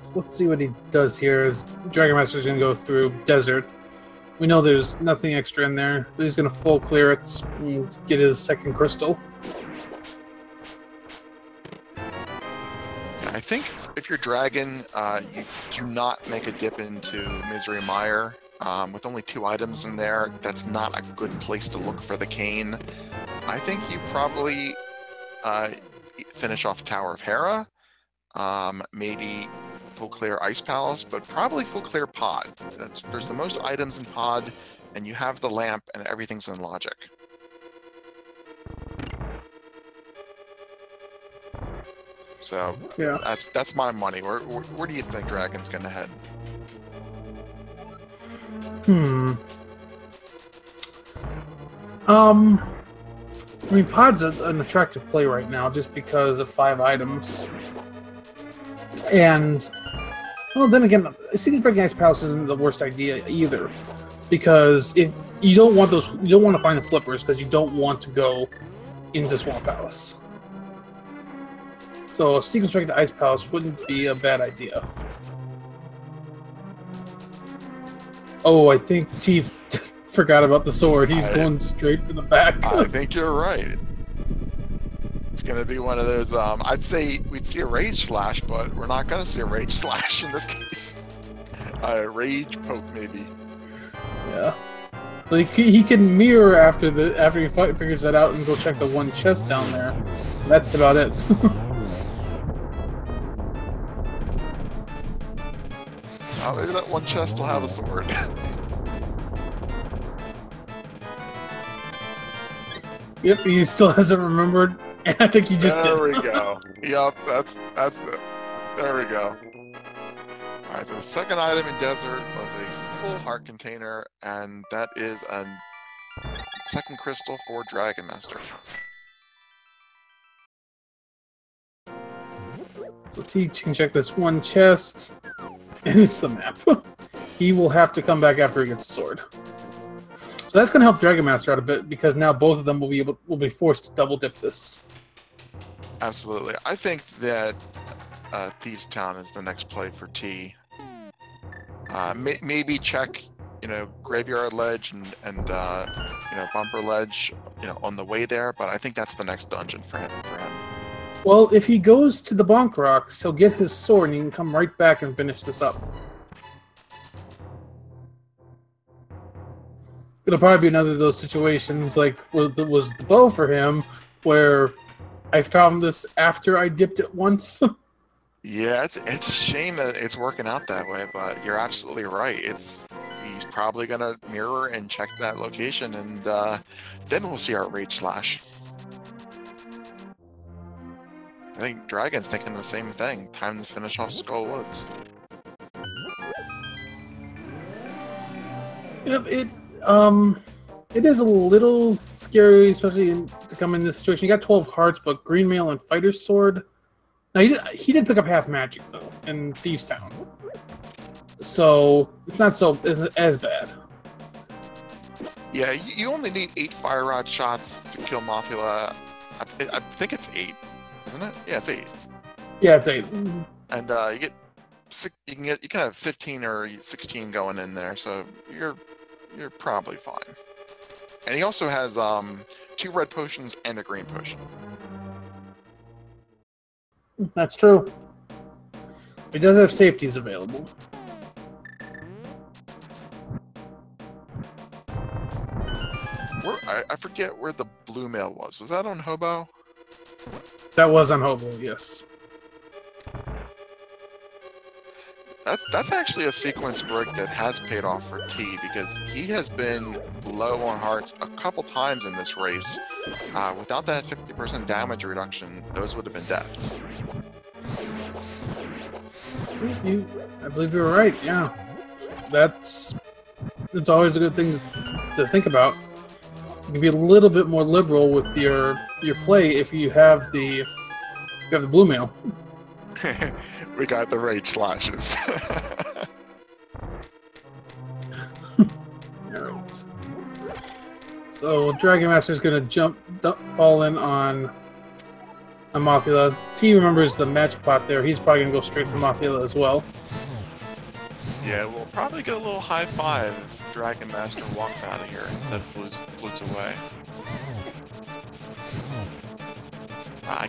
So let's see what he does here. As Dragonmaster's going to go through desert. We know there's nothing extra in there, but he's going to full clear it and get his second crystal. I think if you're Dragon, you do not make a dip into Misery Mire. With only 2 items in there, that's not a good place to look for the cane. I think you probably finish off Tower of Hera, maybe full clear Ice Palace, but probably full clear Pod. There's the most items in Pod, and you have the lamp, and everything's in Logic. So yeah, that's my money. Where do you think Dragon's gonna head? I mean, Pod's an attractive play right now just because of 5 items. And, well, then again, Secret Breaking Ice Palace isn't the worst idea either. Because if you don't want to find the flippers because you don't want to go into Swamp Palace. So a Secret Breaking Ice Palace wouldn't be a bad idea. Oh, I think T forgot about the sword. He's going straight for the back. I think you're right. It's going to be one of those, I'd say we'd see a Rage Slash, but we're not going to see a Rage Slash in this case. A Rage Poke, maybe. Yeah. So he can mirror after he figures that out and go check the one chest down there. That's about it. Maybe that one chest will have a sword. Yep, he still hasn't remembered And I think you just did. There we go. Yup, that's it. There we go. Alright, so the second item in Desert was a full heart container, and that is a second crystal for Dragonmaster. So T can check this one chest, and it's the map. He will have to come back after he gets a sword. So that's going to help Dragonmaster out a bit, because now both of them will be forced to double dip this. Absolutely. I think that Thieves Town is the next play for T. Maybe check, Graveyard Ledge and Bumper Ledge, on the way there. But I think that's the next dungeon for him. Well, if he goes to the Bonk Rocks, he'll get his sword and he can come right back and finish this up. It'll probably be another of those situations like what was the bow for him, where I found this after I dipped it once. Yeah, it's a shame that it's working out that way, but you're absolutely right. He's probably gonna mirror and check that location, and then we'll see our Rage Slash. I think Dragon's thinking the same thing. Time to finish off Skull Woods. It is a little scary, especially to come in this situation. You got 12 hearts, but Green Mail and Fighter's Sword. Now he did pick up half magic though in Thieves Town, so it's not as bad. Yeah, you only need 8 Fire Rod shots to kill Mothula. I think it's 8, isn't it? Yeah, it's 8. Yeah, it's 8. And you can have 15 or 16 going in there, so you're probably fine. And he also has 2 red potions and a green potion. That's true. He does have safeties available. I forget where the blue mail was. Was that on Hobo? That was on Hobo, yes. That's actually a sequence break that has paid off for T, because he has been low on hearts a couple times in this race. Without that 50% damage reduction, those would have been deaths. I believe you're right, yeah. That's always a good thing to think about. You can be a little bit more liberal with your play if you have the blue mail. We got the Rage Slashes. Alright. So Dragonmaster's gonna fall in on Mothula. T remembers the magic pot there. He's probably gonna go straight for Mothula as well. Yeah, we'll probably get a little high five if Dragonmaster walks out of here instead of flutes away. I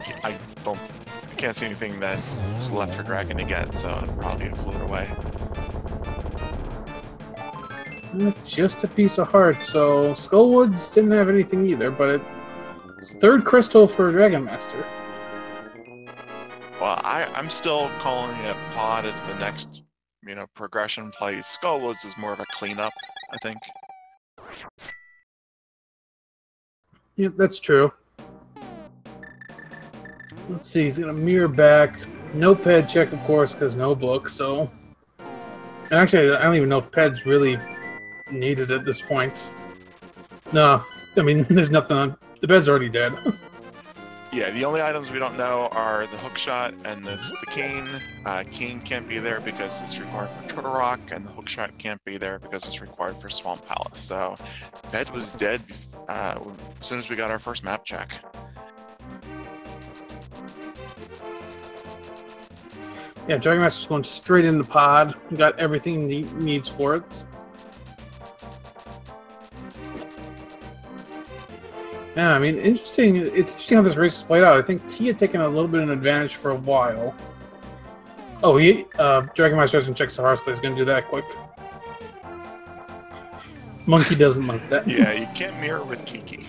can't see anything that's left for Dragon to get, so it'll probably be a float away. Just a piece of heart, so Skullwoods didn't have anything either, but it's third crystal for Dragonmaster. Well, I'm still calling it Pod as the next, progression play. Skullwoods is more of a cleanup, I think. Yep, that's true. Let's see, he's gonna mirror back. No ped check, of course, because no book, so... And actually, I don't even know if ped's really needed at this point. No, I mean, there's nothing on... The bed's already dead. Yeah, the only items we don't know are the hookshot and the cane. Cane can't be there because it's required for Turtle Rock, and the hookshot can't be there because it's required for Swamp Palace. So, bed was dead as soon as we got our first map check. Yeah, Dragonmaster's going straight in the pod. Got everything he needs for it. Yeah, I mean, interesting. It's interesting how this race is played out. I think T had taken a little bit of an advantage for a while. Oh, Dragonmaster doesn't check so Hearthstone. He's going to do that quick. Monkey doesn't like that. Yeah, you can't mirror with Kiki.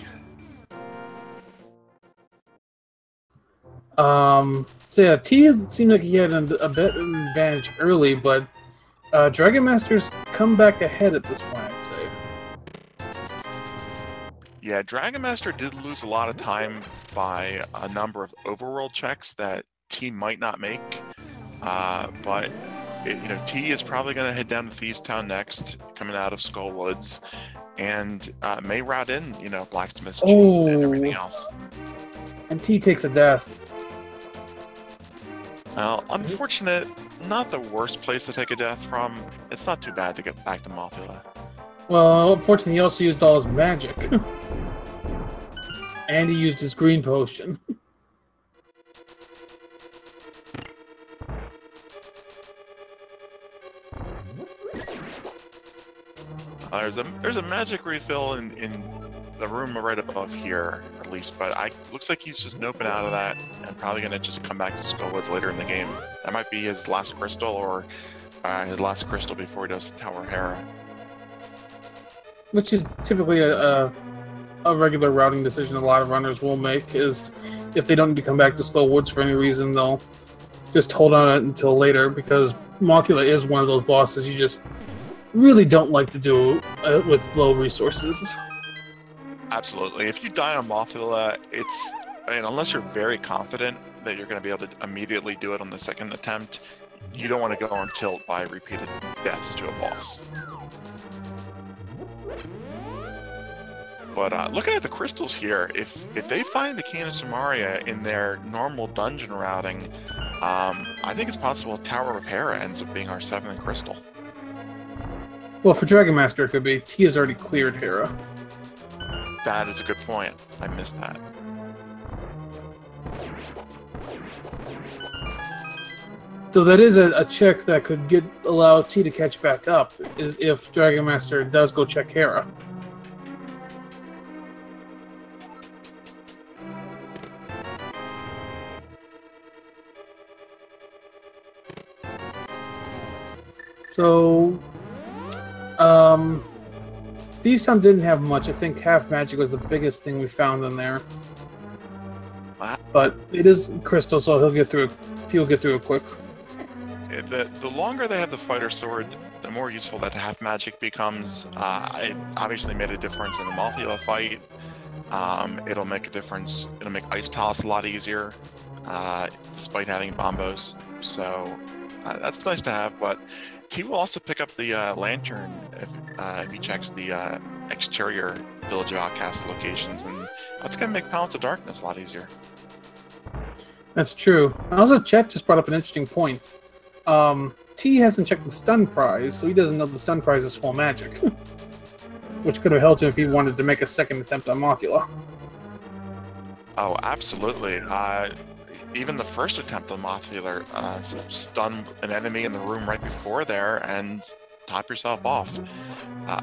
So yeah, T seemed like he had a bit of an advantage early, but Dragonmaster's come back ahead at this point, I'd say. Yeah, Dragonmaster did lose a lot of time by a number of overworld checks that T might not make. But T is probably going to head down to Thieves Town next, coming out of Skull Woods, and may route in, Blacksmith's Chain and everything else. And T takes a death. Well, unfortunate, not the worst place to take a death from. It's not too bad to get back to Mothula. Well, unfortunately, he also used all his magic. And he used his green potion. There's a magic refill in the room right above here, at least, but looks like he's just noping out of that and probably going to just come back to Skullwoods later in the game. That might be his last crystal, or his last crystal before he does the Tower of Hera. Which is typically a regular routing decision a lot of runners will make, is if they don't need to come back to Skullwoods for any reason, they'll just hold on it until later, because Mothula is one of those bosses you just really don't like to do with low resources. Absolutely. If you die on Mothula, unless you're very confident that you're going to be able to immediately do it on the second attempt, you don't want to go on tilt by repeated deaths to a boss. But looking at the crystals here, if they find the Cane of Samaria in their normal dungeon routing, I think it's possible Tower of Hera ends up being our 7th crystal. Well, for Dragonmaster, it could be. T has already cleared Hera. That is a good point. I missed that. So that is a check that could allow T to catch back up, is if Dragonmaster does go check Hera. So, Thieves Town didn't have much. I think half magic was the biggest thing we found in there. But it is crystal, so he'll get through it quick. The longer they have the fighter sword, the more useful that half magic becomes. It obviously made a difference in the Mothula fight. It'll make a difference. It'll make Ice Palace a lot easier, despite having bombos. So that's nice to have. But T will also pick up the lantern if he checks the exterior Village of Outcast locations, and that's going to make Palace of Darkness a lot easier. That's true. Also, Chet just brought up an interesting point. T hasn't checked the stun prize, so he doesn't know the stun prize is full magic. Which could have helped him if he wanted to make a second attempt on Mothula. Oh, absolutely. Even the first attempt on Mothula, stun an enemy in the room right before there and top yourself off.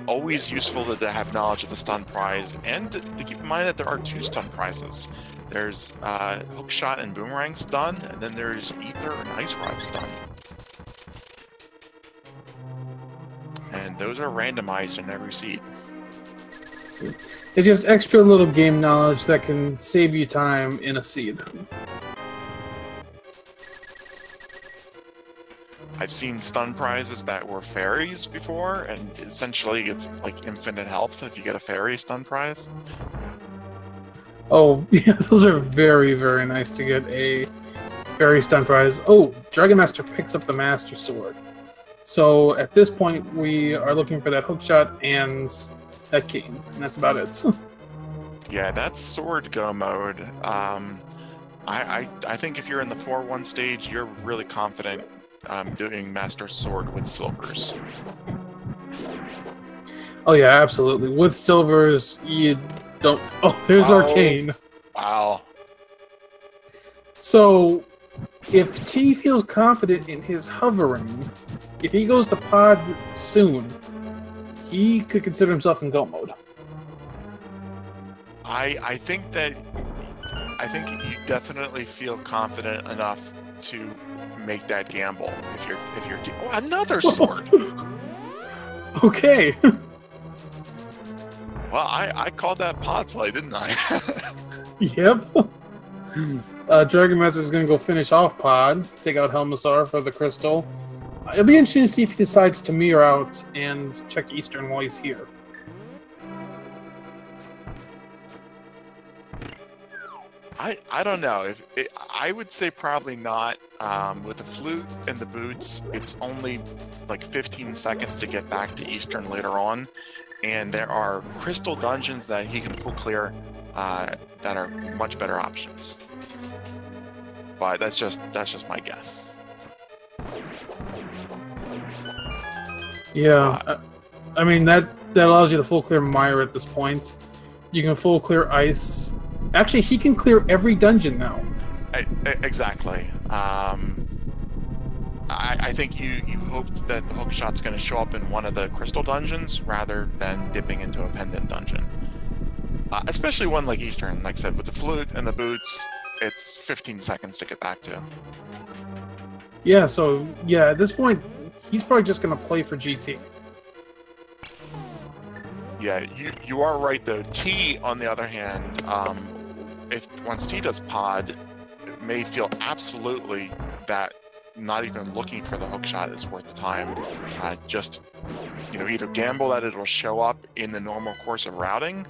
Always useful to have knowledge of the stun prize, and to keep in mind that there are 2 stun prizes. There's hook shot and boomerang stun, and then there's ether and ice rod stun. And those are randomized in every seed. It's just extra little game knowledge that can save you time in a seed. I've seen stun prizes that were fairies before, and essentially it's like infinite health if you get a fairy stun prize. Oh, yeah, those are very, very nice to get a fairy stun prize. Oh, Dragonmaster picks up the Master Sword. So at this point, we are looking for that hookshot and that cane, and that's about it. Yeah, that's sword go mode. I think if you're in the 4-1 stage, you're really confident doing Master Sword with silvers. Oh yeah, absolutely. With silvers, you don't... Oh, there's Arcane. Wow. So, if T feels confident in his hovering, if he goes to pod soon, he could consider himself in go mode. I think you definitely feel confident enough to make that gamble if you're oh, another sword. Okay. Well, I called that pod play, didn't I? Yep. Dragonmaster is going to go finish off pod, take out Helmasaur for the crystal. It'll be interesting to see if he decides to mirror out and check Eastern while he's here. I don't know. I would say probably not. With the flute and the boots, it's only like 15 seconds to get back to Eastern later on, and there are crystal dungeons that he can full clear that are much better options. But that's just my guess. Yeah, I mean that allows you to full clear Mire at this point. You can full clear Ice. Actually, he can clear every dungeon now. Exactly. I think you hope that the hook shot's going to show up in one of the crystal dungeons rather than dipping into a pendant dungeon. Especially one like Eastern, like I said, with the flute and the boots, it's 15 seconds to get back to. Yeah, so yeah, at this point, he's probably just going to play for GT. Yeah, you are right though. T, on the other hand, once T does pod, it may feel absolutely that not even looking for the hook shot is worth the time. Just either gamble that it'll show up in the normal course of routing,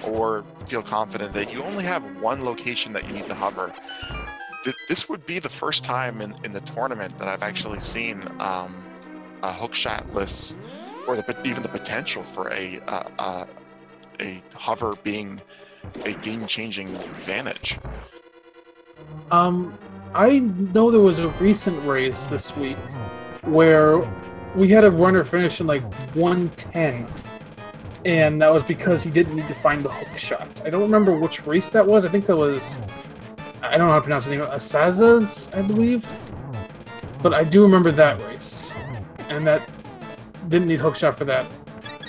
or feel confident that you only have one location that you need to hover. This would be the first time in the tournament that I've actually seen a hook shotless, or even the potential for a hover being a game-changing advantage. I know there was a recent race this week where we had a runner finish in like 110, and that was because he didn't need to find the hook shot. I don't remember which race that was. I think that was, I don't know how to pronounce his name, Asaza's, I believe. But I do remember that race, and that didn't need hook shot for that.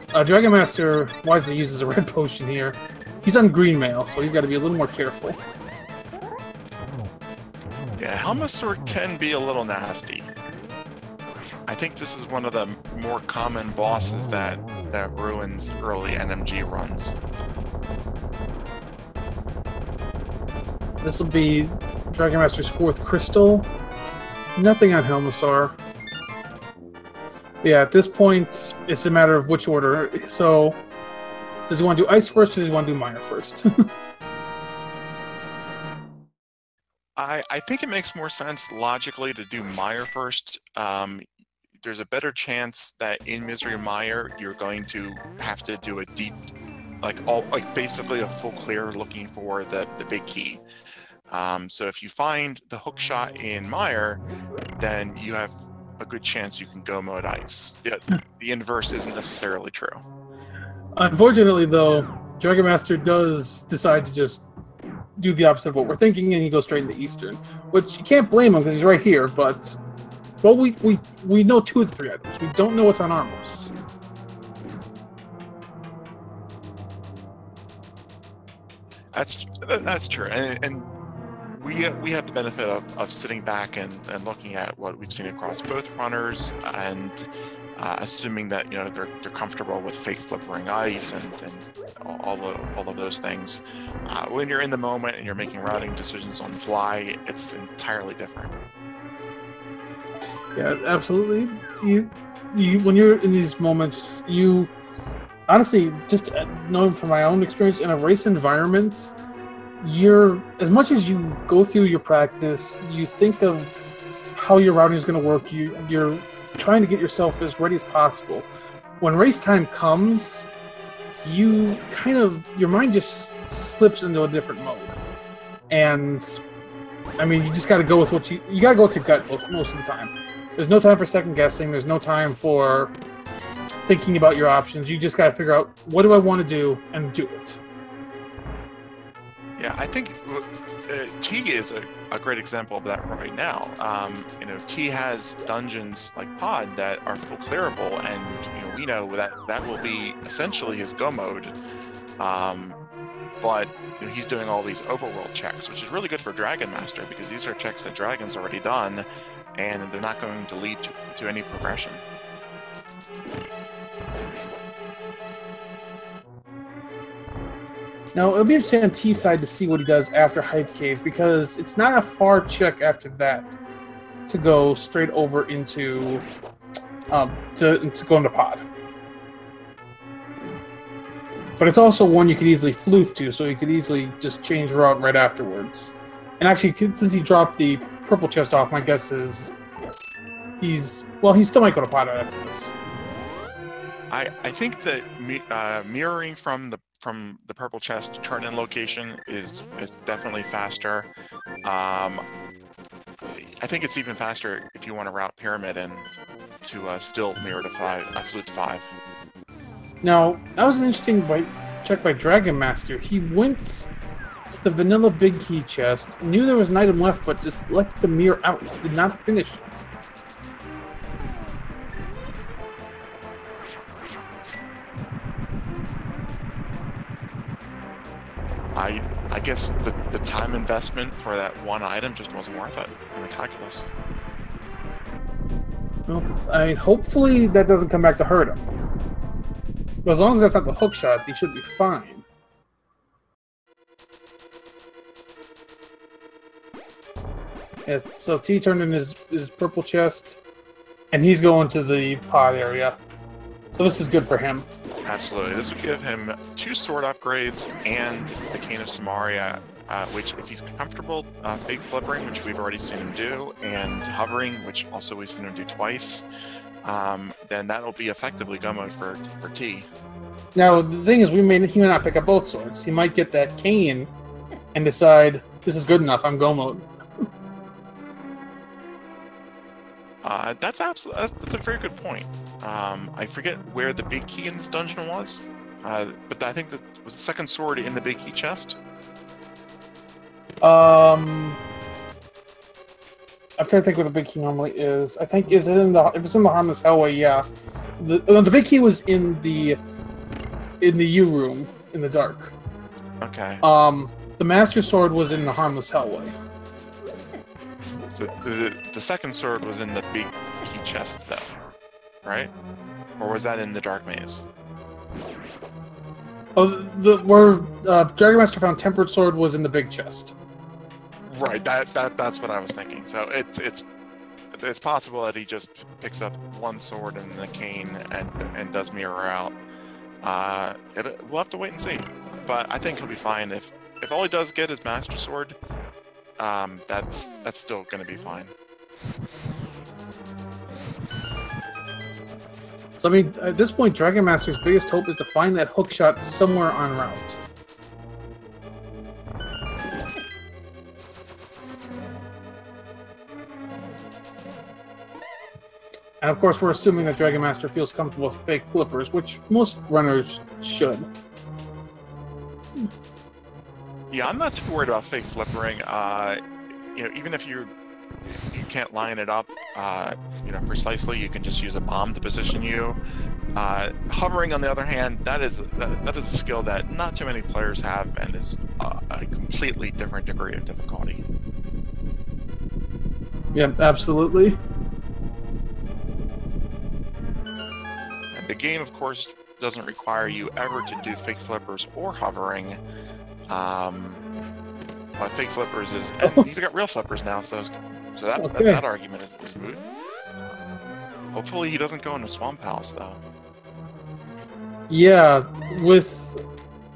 Dragonmaster wisely uses a red potion here. He's on green mail, so he's got to be a little more careful. Yeah, Helmasaur can be a little nasty. I think this is one of the more common bosses that ruins early NMG runs. This will be Dragonmaster's 4th crystal. Nothing on Helmasaur. Yeah, at this point, it's a matter of which order. So, does he want to do Ice first, or does he want to do Mire first? I think it makes more sense logically to do Mire first. There's a better chance that in Misery Mire you're going to have to do a deep, basically a full clear looking for the big key. So if you find the hook shot in Mire, then you have a good chance you can go mode Ice. The inverse isn't necessarily true. Unfortunately, though, Dragonmaster does decide to just do the opposite of what we're thinking, and he goes straight into Eastern, which you can't blame him because he's right here. But well, we know 2 of the 3 items. We don't know what's on Armos. That's true, and we have the benefit of sitting back and looking at what we've seen across both runners, and assuming that they're comfortable with fake flippering ice and all of those things. When you're in the moment and you're making routing decisions on the fly, it's entirely different. Yeah, absolutely. You when you're in these moments, you honestly, just knowing from my own experience in a race environment, you're, as much as you go through your practice, you think of how your routing is going to work. You're trying to get yourself as ready as possible. When race time comes, you your mind just slips into a different mode. And I mean, you just got to go with what you got to go with your gut most of the time. There's no time for second guessing. There's no time for thinking about your options. You just got to figure out, what do I want to do, and do it. Yeah, I think T is a great example of that right now. T has dungeons like Pod that are full clearable, and we know that will be essentially his go mode. But he's doing all these overworld checks, which is really good for Dragonmaster, because these are checks that Dragon's already done, and they're not going to lead to any progression. Now, it'll be interesting on T's side to see what he does after Hype Cave, because it's not a far check after that to go straight over into to go into Pod. But it's also one you could easily flute to, so you could easily just change route right afterwards. And actually, since he dropped the purple chest off, my guess is he still might go to Potter after this. I think that mirroring from the purple chest turn-in location is definitely faster. I think it's even faster if you want to route Pyramid in to still mirror to flute to 5. Now, that was an interesting check by Dragonmaster. He went to the vanilla big key chest, knew there was an item left, but just elected to mirror out. Did not finish it. I guess the time investment for that one item just wasn't worth it in the calculus. Well, hopefully that doesn't come back to hurt him. But as long as that's not the hook shot, he should be fine. Yeah, so T turned in his purple chest, and he's going to the pod area. So this is good for him. Absolutely. This would give him 2 sword upgrades and the Cane of Samaria, which, if he's comfortable, fake flippering, which we've already seen him do, and hovering, which also we've seen him do twice, then that'll be effectively go mode for T. Now, the thing is, he may not pick up both swords. He might get that cane and decide, this is good enough, I'm go mode. That's a very good point. I forget where the big key in this dungeon was, but I think that was the second sword in the big key chest. I'm trying to think where the big key normally is. I think if it's in the Harmless Hellway, yeah. The big key was in the U room in the dark. Okay. The Master Sword was in the Harmless Hellway. So the second sword was in the big key chest, though, right? Or was that in the Dark Maze? Oh, where Dragonmaster found Tempered Sword was in the big chest. Right. That's what I was thinking. So it's possible that he just picks up one sword in the cane and does mirror out. We'll have to wait and see. But I think he'll be fine if all he does get is Master Sword. That's still going to be fine. So I mean, at this point, Dragonmaster's biggest hope is to find that hook shot somewhere en route. And of course, we're assuming that Dragonmaster feels comfortable with fake flippers, which most runners should. Yeah, I'm not too worried about fake flippering. Even if you can't line it up, precisely, you can just use a bomb to position you. Hovering, on the other hand, that is a skill that not too many players have, and is a completely different degree of difficulty. Yeah, absolutely. And the game, of course, doesn't require you ever to do fake flippers or hovering. But fake flippers is, and he's got real flippers now, so that argument is moot. Hopefully he doesn't go into Swamp House, though. Yeah, with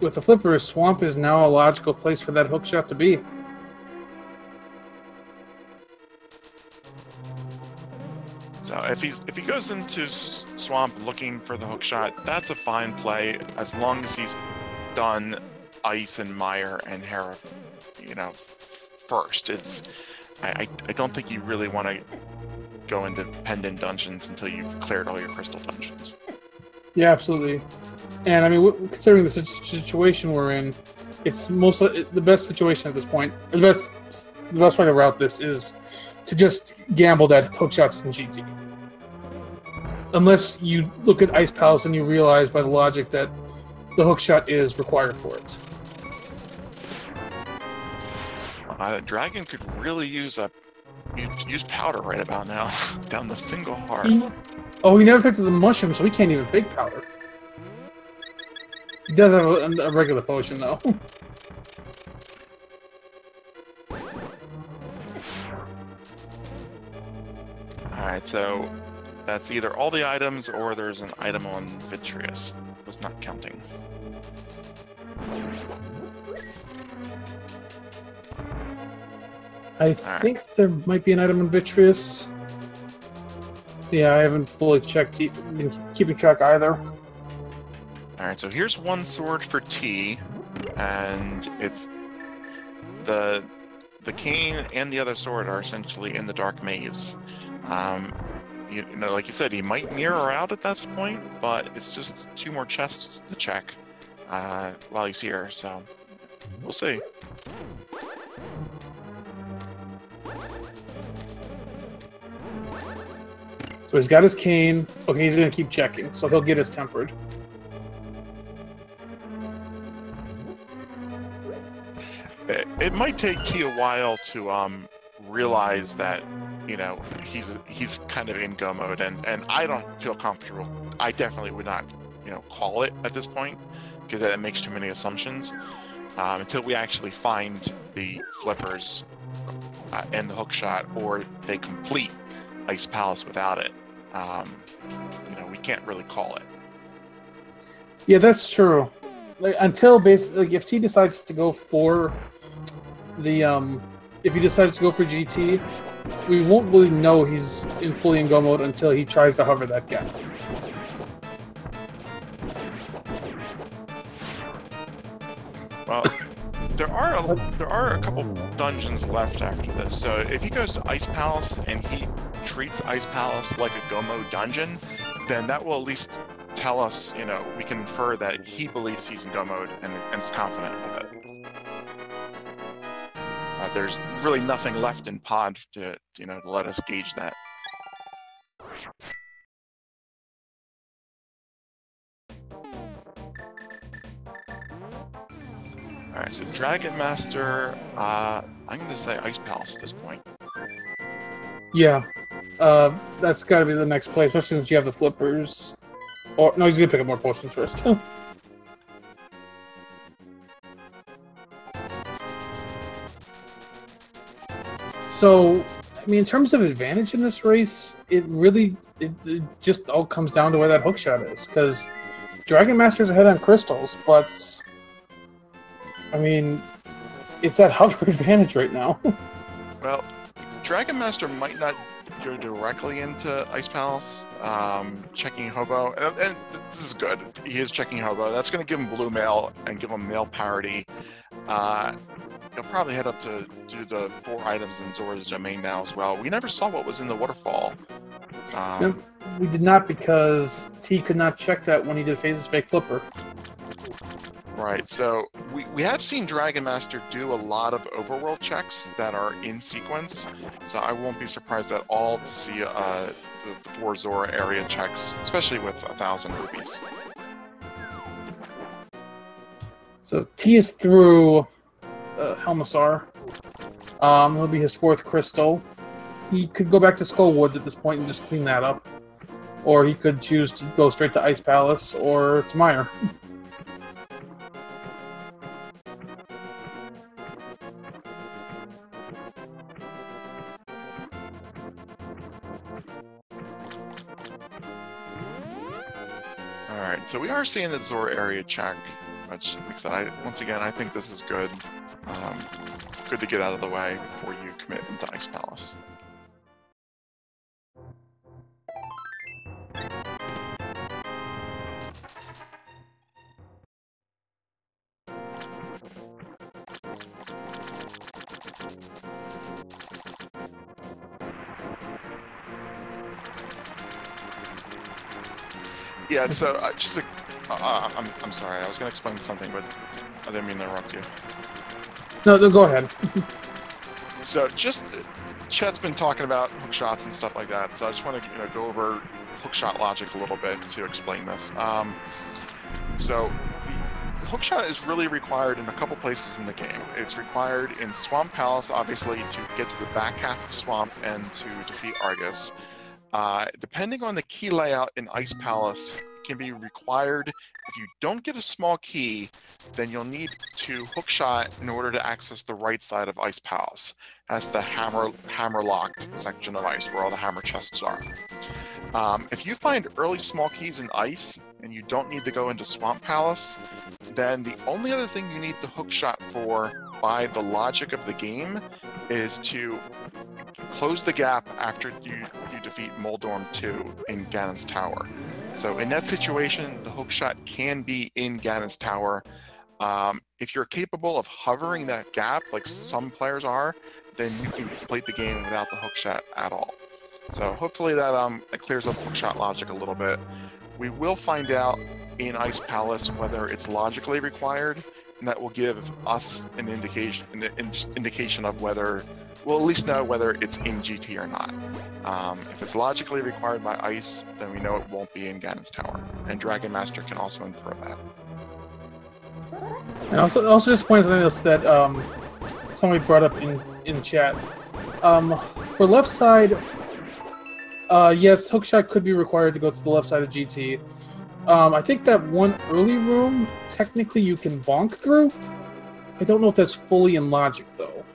the flippers, Swamp is now a logical place for that hookshot to be. So if he goes into Swamp looking for the hookshot, that's a fine play as long as he's done Ice and Mire and Hera, first. I don't think you really want to go into pendant dungeons until you've cleared all your crystal dungeons. Yeah, absolutely. And I mean, considering the situation we're in, it's mostly the best situation at this point. The best way to route this is to just gamble that hookshot's in GT. Unless you look at Ice Palace and you realize by the logic that the hookshot is required for it. Dragon could really use powder right about now. Down the single heart. He never picked up the mushroom, so he can't even fake powder. He does have a regular potion, though. Alright, so that's either all the items or there's an item on Vitreous. Was not counting. I think there might be an item in Vitreous. Yeah, I haven't fully checked, been keeping track either. Alright, so here's one sword for T, and it's the cane and the other sword are essentially in the dark maze. You know, like you said, he might mirror out at this point, but it's just 2 more chests to check while he's here, so we'll see. So he's got his cane. Okay, he's going to keep checking, so he'll get his tempered. It might take T a while to realize that, you know, he's kind of in go mode, and I don't feel comfortable. I definitely would not, you know, call it at this point, because that makes too many assumptions. Until we actually find the flippers and the hookshot, or they complete Ice Palace without it. You know, we can't really call it. Yeah, that's true. Like, until basically, like, if T decides to go for the if he decides to go for GT, we won't really know he's fully in go mode until he tries to hover that gap. Well, there are a couple dungeons left after this. So if he goes to Ice Palace and he treats Ice Palace like a go mode dungeon, then that will at least tell us, you know, we can infer that he believes he's in go mode and is confident with it. There's really nothing left in pod to, you know, to let us gauge that. Alright, so Dragon Master, I'm going to say Ice Palace at this point. Yeah, that's got to be the next play, especially since you have the flippers. Or no, he's going to pick up more potions first. So, I mean, in terms of advantage in this race, it just all comes down to where that hookshot is, because Dragon Master's ahead on crystals, but I mean, it's that hover advantage right now. Well, Dragon Master might not go directly into Ice Palace, checking Hobo, and this is good. He is checking Hobo. That's going to give him blue mail and give him mail parity. He'll probably head up to do the 4 items in Zora's domain now as well. We never saw what was in the waterfall. Yep, we did not, because T could not check that when he did Phase's fake flipper. Right, so we have seen Dragon Master do a lot of overworld checks that are in sequence, so I won't be surprised at all to see the 4 Zora area checks, especially with 1,000 rupees. So T is through Helmasaur. It'll be his 4th crystal. He could go back to Skull Woods at this point and just clean that up. Or he could choose to go straight to Ice Palace or to Mire. Alright, so we are seeing the Zora area check, which, like I said, once again, I think this is good. Good to get out of the way before you commit into Ice Palace. Yeah, so just to, I'm sorry, I was going to explain something, but I didn't mean to interrupt you. No, go ahead. So just, Chet's been talking about hookshots and stuff like that, so I just want to go over hookshot logic a little bit to explain this. So the hookshot is really required in a couple places in the game. It's required in Swamp Palace, obviously, to get to the back half of the swamp and to defeat Argus. Depending on the key layout in Ice Palace, it can be required. If you don't get a small key, then you'll need to hookshot in order to access the right side of Ice Palace. That's the hammer-locked section of Ice, where all the hammer chests are. If you find early small keys in Ice, and you don't need to go into Swamp Palace, then the only other thing you need the hookshot for, by the logic of the game, is to close the gap after you defeat Moldorm 2 in Ganon's Tower. So in that situation, the hookshot can be in Ganon's Tower. If you're capable of hovering that gap, like some players are, then you can complete the game without the hookshot at all. So hopefully that clears up hookshot logic a little bit. We will find out in Ice Palace whether it's logically required, and that will give us an indication of whether we'll at least know whether it's in GT or not. If it's logically required by Ice, then we know it won't be in Ganon's Tower, and Dragon Master can also infer that. And also just point something else that somebody brought up in chat. For left side, yes, hookshot could be required to go to the left side of GT. I think that one early room, technically you can bonk through. I don't know if that's fully in logic, though.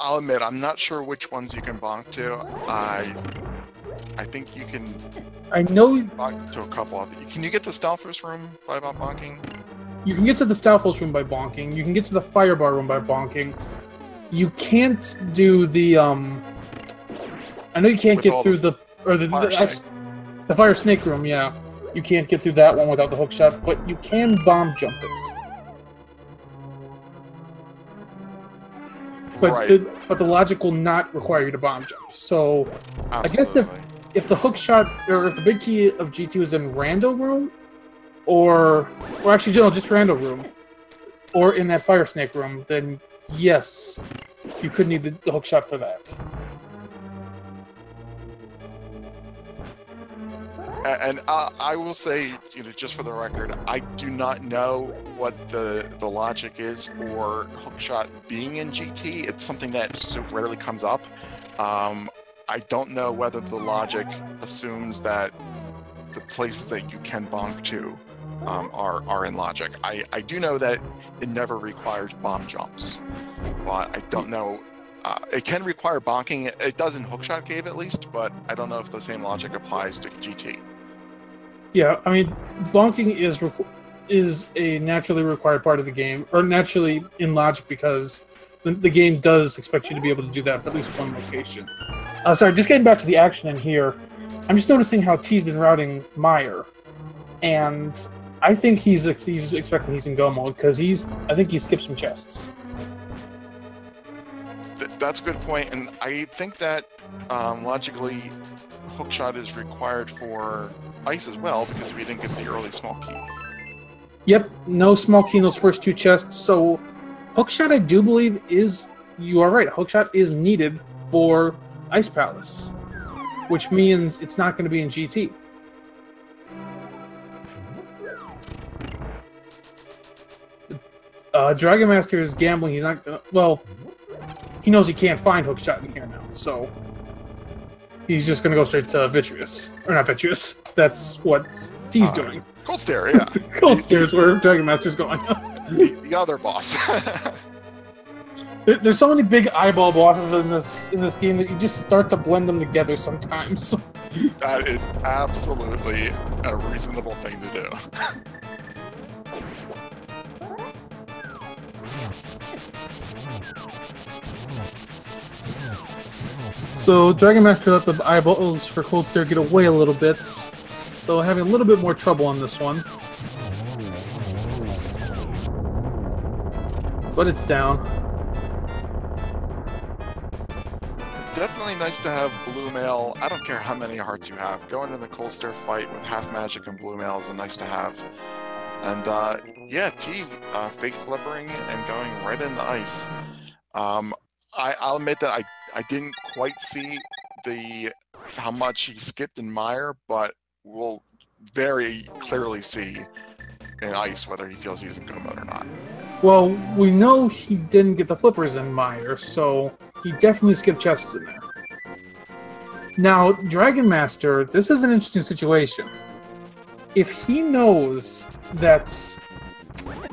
I'll admit, I'm not sure which ones you can bonk to. I think you can. I know bonk to a couple. Can you get to Stalfos room by bonking? You can get to the Stalfos room by bonking. You can get to the Firebar room by bonking. You can't do the I know you can't get through the Fire Snake room. Yeah, you can't get through that one without the hookshot, but you can bomb jump it. But right. the logic will not require you to bomb jump. So Absolutely. I guess if the hookshot or if the big key of G2 is in Rando room, or actually no, just Rando room, or in that Fire Snake room, then yes, you could need the hookshot for that. And I will say, just for the record, I do not know what the logic is for hookshot being in GT. It's something that so rarely comes up. I don't know whether the logic assumes that the places that you can bonk to are in logic. I do know that it never requires bomb jumps, but I don't know. It can require bonking. It does in Hookshot Cave at least, but I don't know if the same logic applies to GT. Yeah, I mean, bonking is a naturally required part of the game, or naturally in logic, because the game does expect you to be able to do that for at least one location. Sorry, just getting back to the action in here, I'm just noticing how T's been routing Meyer, and I think he's expecting he's in go mode, because I think he skipped some chests. That's a good point, and I think that logically hookshot is required for Ice as well, because we didn't get the early small key. Yep, no small key in those first two chests, so hookshot I do believe you are right, hookshot is needed for Ice Palace, which means it's not going to be in GT. Dragon Master is gambling, he's not gonna, well, he knows he can't find hookshot in here now, so he's just gonna go straight to Vitreous. Or not Vitreous, that's what T's doing. Cold Stare, yeah. Cold Stare is where Dragon Master's going. the other boss. There's so many big eyeball bosses in this game that you just start to blend them together sometimes. That is absolutely a reasonable thing to do. So Dragon Master let the eyeballs for Cold Stare get away a little bit, so having a little bit more trouble on this one. But it's down. Definitely nice to have Blue Mail. I don't care how many hearts you have. Going in the Cold Stare fight with half magic and Blue Mail is a nice to have. And yeah, T fake flippering and going right in the ice. I'll admit that I didn't quite see how much he skipped in Meyer, but we'll very clearly see in Ice whether he feels he's in go mode or not. Well, we know he didn't get the flippers in Meyer, so he definitely skipped chests in there. Now, Dragon Master, this is an interesting situation. If he knows that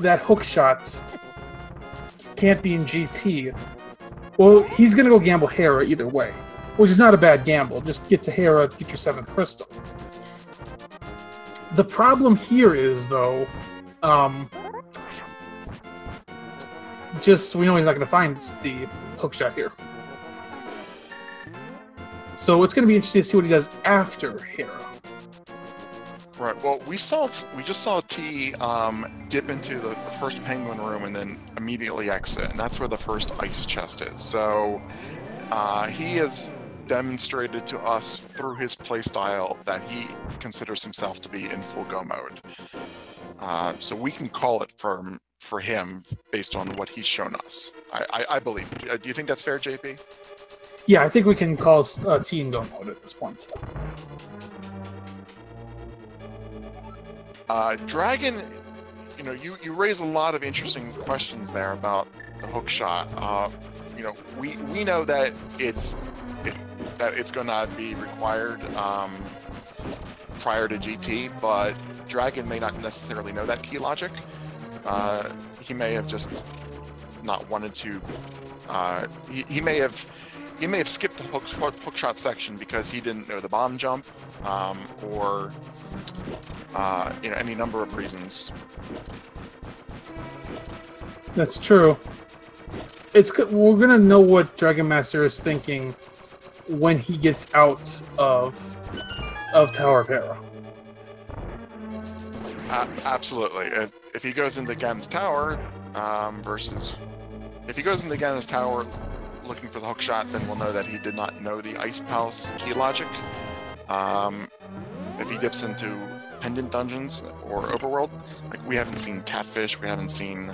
hookshot can't be in GT, well, he's going to go gamble Hera either way, which is not a bad gamble. Just get to Hera, get your 7th crystal. The problem here is, though, just we know he's not going to find the hookshot here. So it's going to be interesting to see what he does after Hera. Right. Well, we just saw T dip into the first penguin room and then immediately exit, and that's where the first ice chest is. So he has demonstrated to us through his playstyle that he considers himself to be in full go mode. So we can call it for him based on what he's shown us. I believe. Do you think that's fair, JP? Yeah, I think we can call T in go mode at this point. Dragon, you raise a lot of interesting questions there about the hook shot. We know that it's going to be required prior to GT, but Dragon may not necessarily know that key logic. He may have just not wanted to. He may have skipped the hook shot section because he didn't know the bomb jump, or any number of reasons. That's true. We're gonna know what Dragon Master is thinking when he gets out of Tower of Hera. Absolutely. If he goes into Gan's Tower versus if he goes into Gan's Tower looking for the hook shot, then we'll know that he did not know the Ice Palace key logic. If he dips into Pendant Dungeons or Overworld, like we haven't seen Catfish, we haven't seen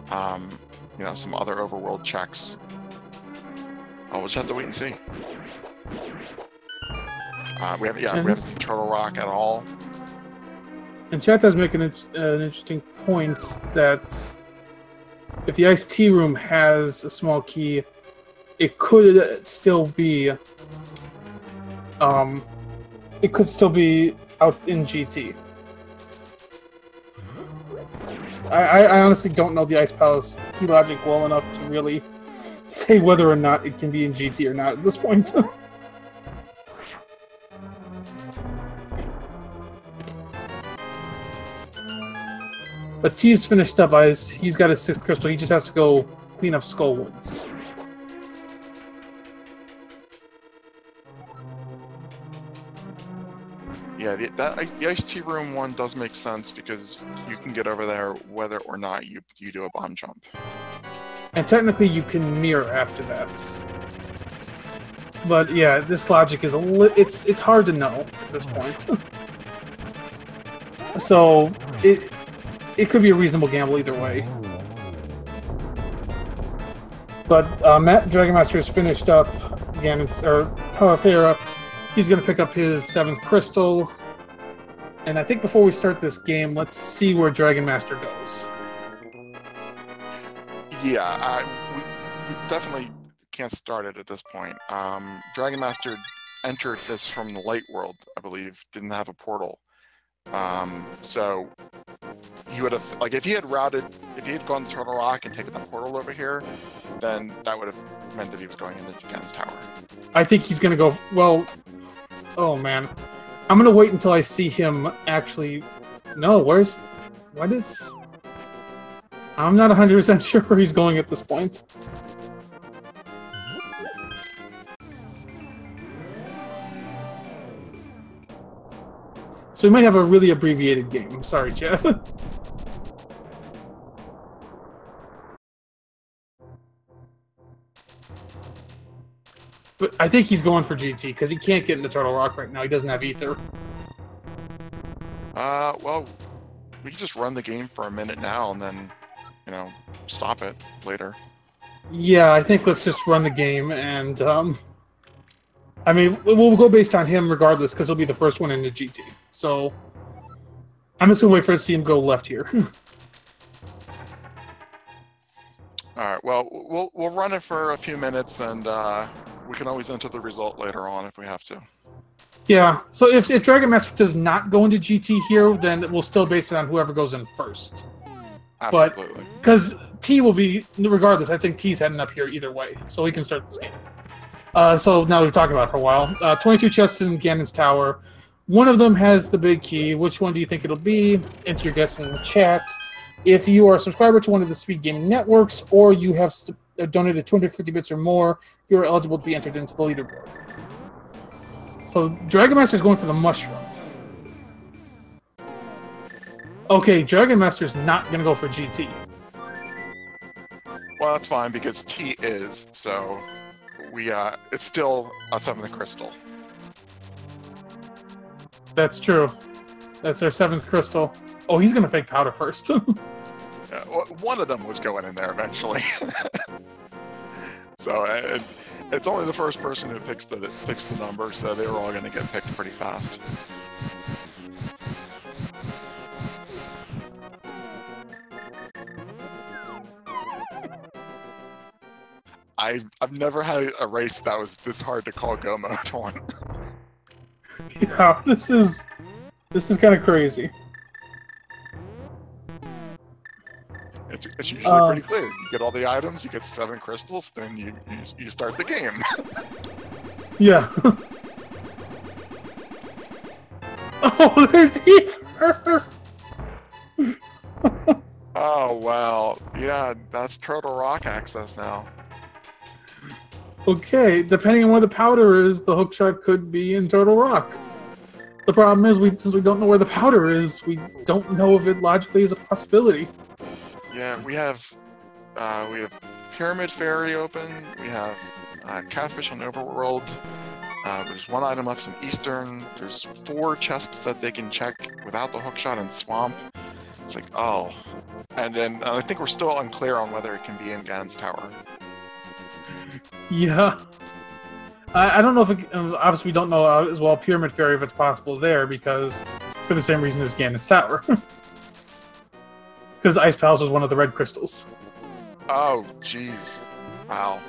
some other Overworld checks. We'll just have to wait and see. We haven't seen Turtle Rock at all. And chat does make an interesting point that if the Ice Tea Room has a small key, it could still be out in GT. I honestly don't know the Ice Palace key logic well enough to really say whether or not it can be in GT or not at this point. But T's finished up. He's got his 6th crystal. He just has to go clean up Skullwoods. Yeah, the Ice Tea Room one does make sense because you can get over there whether or not you do a bomb jump. And technically you can mirror after that. But yeah, this logic is it's hard to know at this point. So it could be a reasonable gamble either way. But Dragon Master is finished up again, Tower of Hera. He's going to pick up his 7th crystal. And I think before we start this game, let's see where Dragon Master goes. Yeah, we definitely can't start it at this point. Dragon Master entered this from the light world, I believe, didn't have a portal. So he would have, if he had gone to Turtle Rock and taken the portal over here, then that would have meant that he was going into Gan's Tower. I think he's going to go, oh man. I'm going to wait until I see him actually... No, what is... I'm not 100% sure where he's going at this point. So we might have a really abbreviated game. Sorry, Jeff. But I think he's going for GT, because he can't get into Turtle Rock right now. He doesn't have Ether. Well, we can just run the game for a minute now and then, stop it later. Yeah, I think let's just run the game, and, I mean, we'll go based on him regardless, because he'll be the first one into GT. So, I'm just going to wait for to see him go left here. Alright, well, we'll run it for a few minutes, and, we can always enter the result later on if we have to. Yeah, so if Dragon Master does not go into GT here, then we'll still base it on whoever goes in first. Absolutely. Because T will be, regardless, I think T's heading up here either way, so we can start this game. So now we've talked about it for a while. 22 chests in Ganon's Tower. One of them has the big key. Which one do you think it'll be? Enter your guesses in the chat. If you are a subscriber to one of the Speed Gaming networks, or you have donated 250 bits or more, you are eligible to be entered into the leaderboard. So Dragonmaster is going for the mushroom. Okay, Dragonmaster's not going to go for GT. Well, that's fine because T is, so it's still a 7th crystal. That's true. That's our 7th crystal. Oh, he's going to fake powder first. Yeah, well, one of them was going in there eventually. So it's only the first person who picks the number, so they were all going to get picked pretty fast. I've never had a race that was this hard to call go mode on. Yeah, this is kind of crazy. It's usually pretty clear. You get all the items, you get the 7 crystals, then you start the game. Yeah. Oh, there's Ether! Oh, wow. Yeah, that's Turtle Rock access now. Okay, depending on where the powder is, the hookshot could be in Turtle Rock. The problem is, since we don't know where the powder is, we don't know if it logically is a possibility. Yeah, we have Pyramid Fairy open. We have Catfish on Overworld. There's 1 item left in Eastern. There's 4 chests that they can check without the hookshot in Swamp. It's like, oh. And then I think we're still unclear on whether it can be in Gan's Tower. Yeah. I don't know if it, obviously we don't know as well Pyramid Fairy if it's possible there, because for the same reason as Ganon's Tower. Because Ice Palace was one of the red crystals. Oh, jeez. Wow.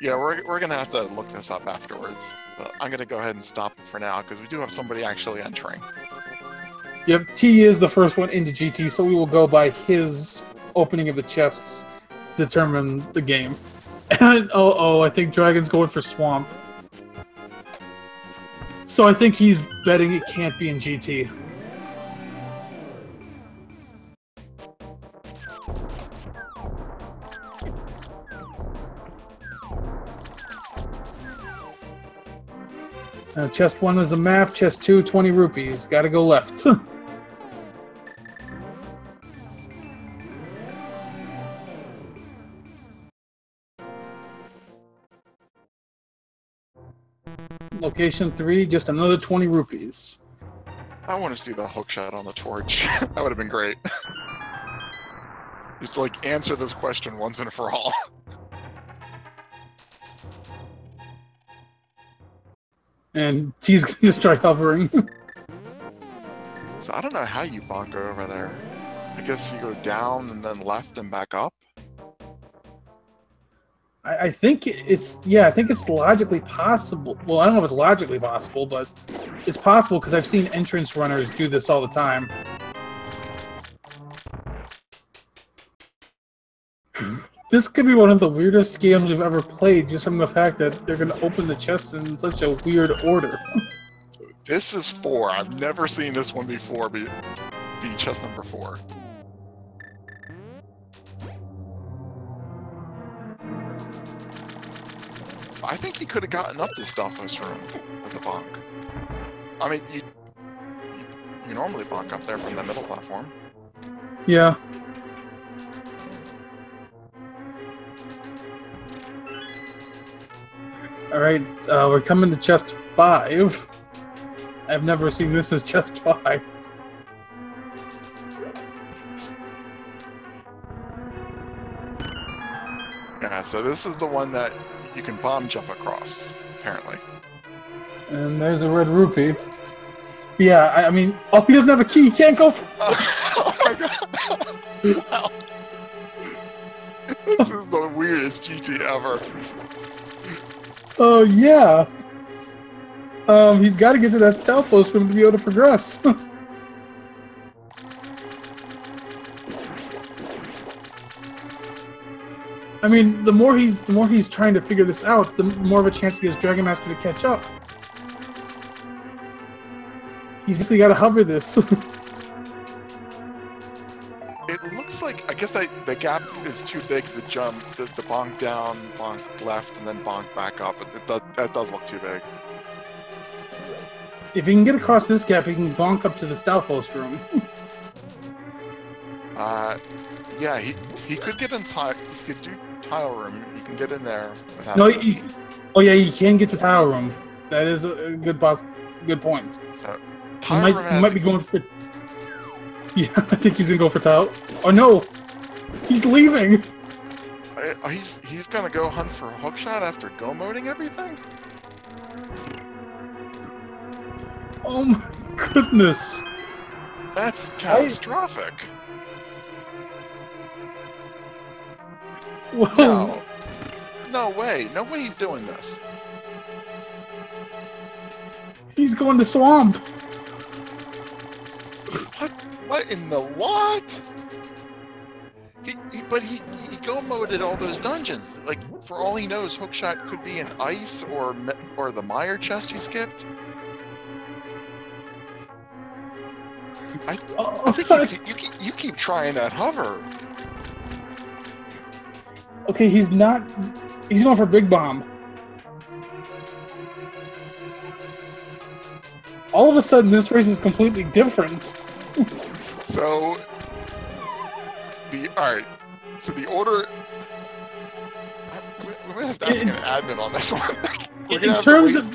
Yeah, we're going to have to look this up afterwards. But I'm going to go ahead and stop for now, because we do have somebody actually entering. Yep, T is the first one into GT, so we will go by his opening of the chests to determine the game. And, I think Dragon's going for Swamp. So I think he's betting it can't be in GT. Chest 1 is a map, chest 2, 20 rupees. Gotta go left. Location 3, just another 20 rupees. I want to see the hookshot on the torch. That would have been great. Just like answer this question once and for all. And T's gonna just try hovering. So I don't know how you bonk over there. I guess you go down and then left and back up. I think it's logically possible. Well, I don't know if it's logically possible, but it's possible because I've seen entrance runners do this all the time. This could be one of the weirdest games we've ever played, just from the fact that they're going to open the chest in such a weird order. This is 4. I've never seen this one before be chest number 4. I think he could have gotten up to Stalfos' room with a bonk. I mean, you normally bonk up there from the middle platform. Yeah. Alright, we're coming to chest 5. I've never seen this as chest 5. Yeah, so this is the one that you can bomb jump across, apparently. And there's a red rupee. Yeah, I mean, he doesn't have a key. He can't go for... Oh my god. Wow. This is the weirdest GT ever. Oh, yeah. He's got to get to that Stalfos room to be able to progress. I mean, the more he's trying to figure this out, the more of a chance he has Dragonmaster to catch up. He's basically got to hover this. It looks like, I guess the gap is too big to jump, the bonk down, bonk left, and then bonk back up. That does look too big. If he can get across this gap, he can bonk up to the Stalfos room. Yeah, he could get inside. He could do tile room. He can get in there without. No, oh yeah, he can get to tile room. That is a good point. So he might be going for. Yeah, I think he's gonna go for tile. Oh no, he's leaving. He's gonna go hunt for a hookshot after go-moding everything. Oh my goodness. That's catastrophic. Whoa. No way. No way he's doing this. He's going to swamp. What in the what? But he go-moded all those dungeons. Like, for all he knows, hookshot could be in ice or the mire chest he skipped. I think you keep trying that hover. Okay, he's going for Big Bomb. All of a sudden, this race is completely different. So, alright. So the order... We're going to have to ask an admin on this one. In terms of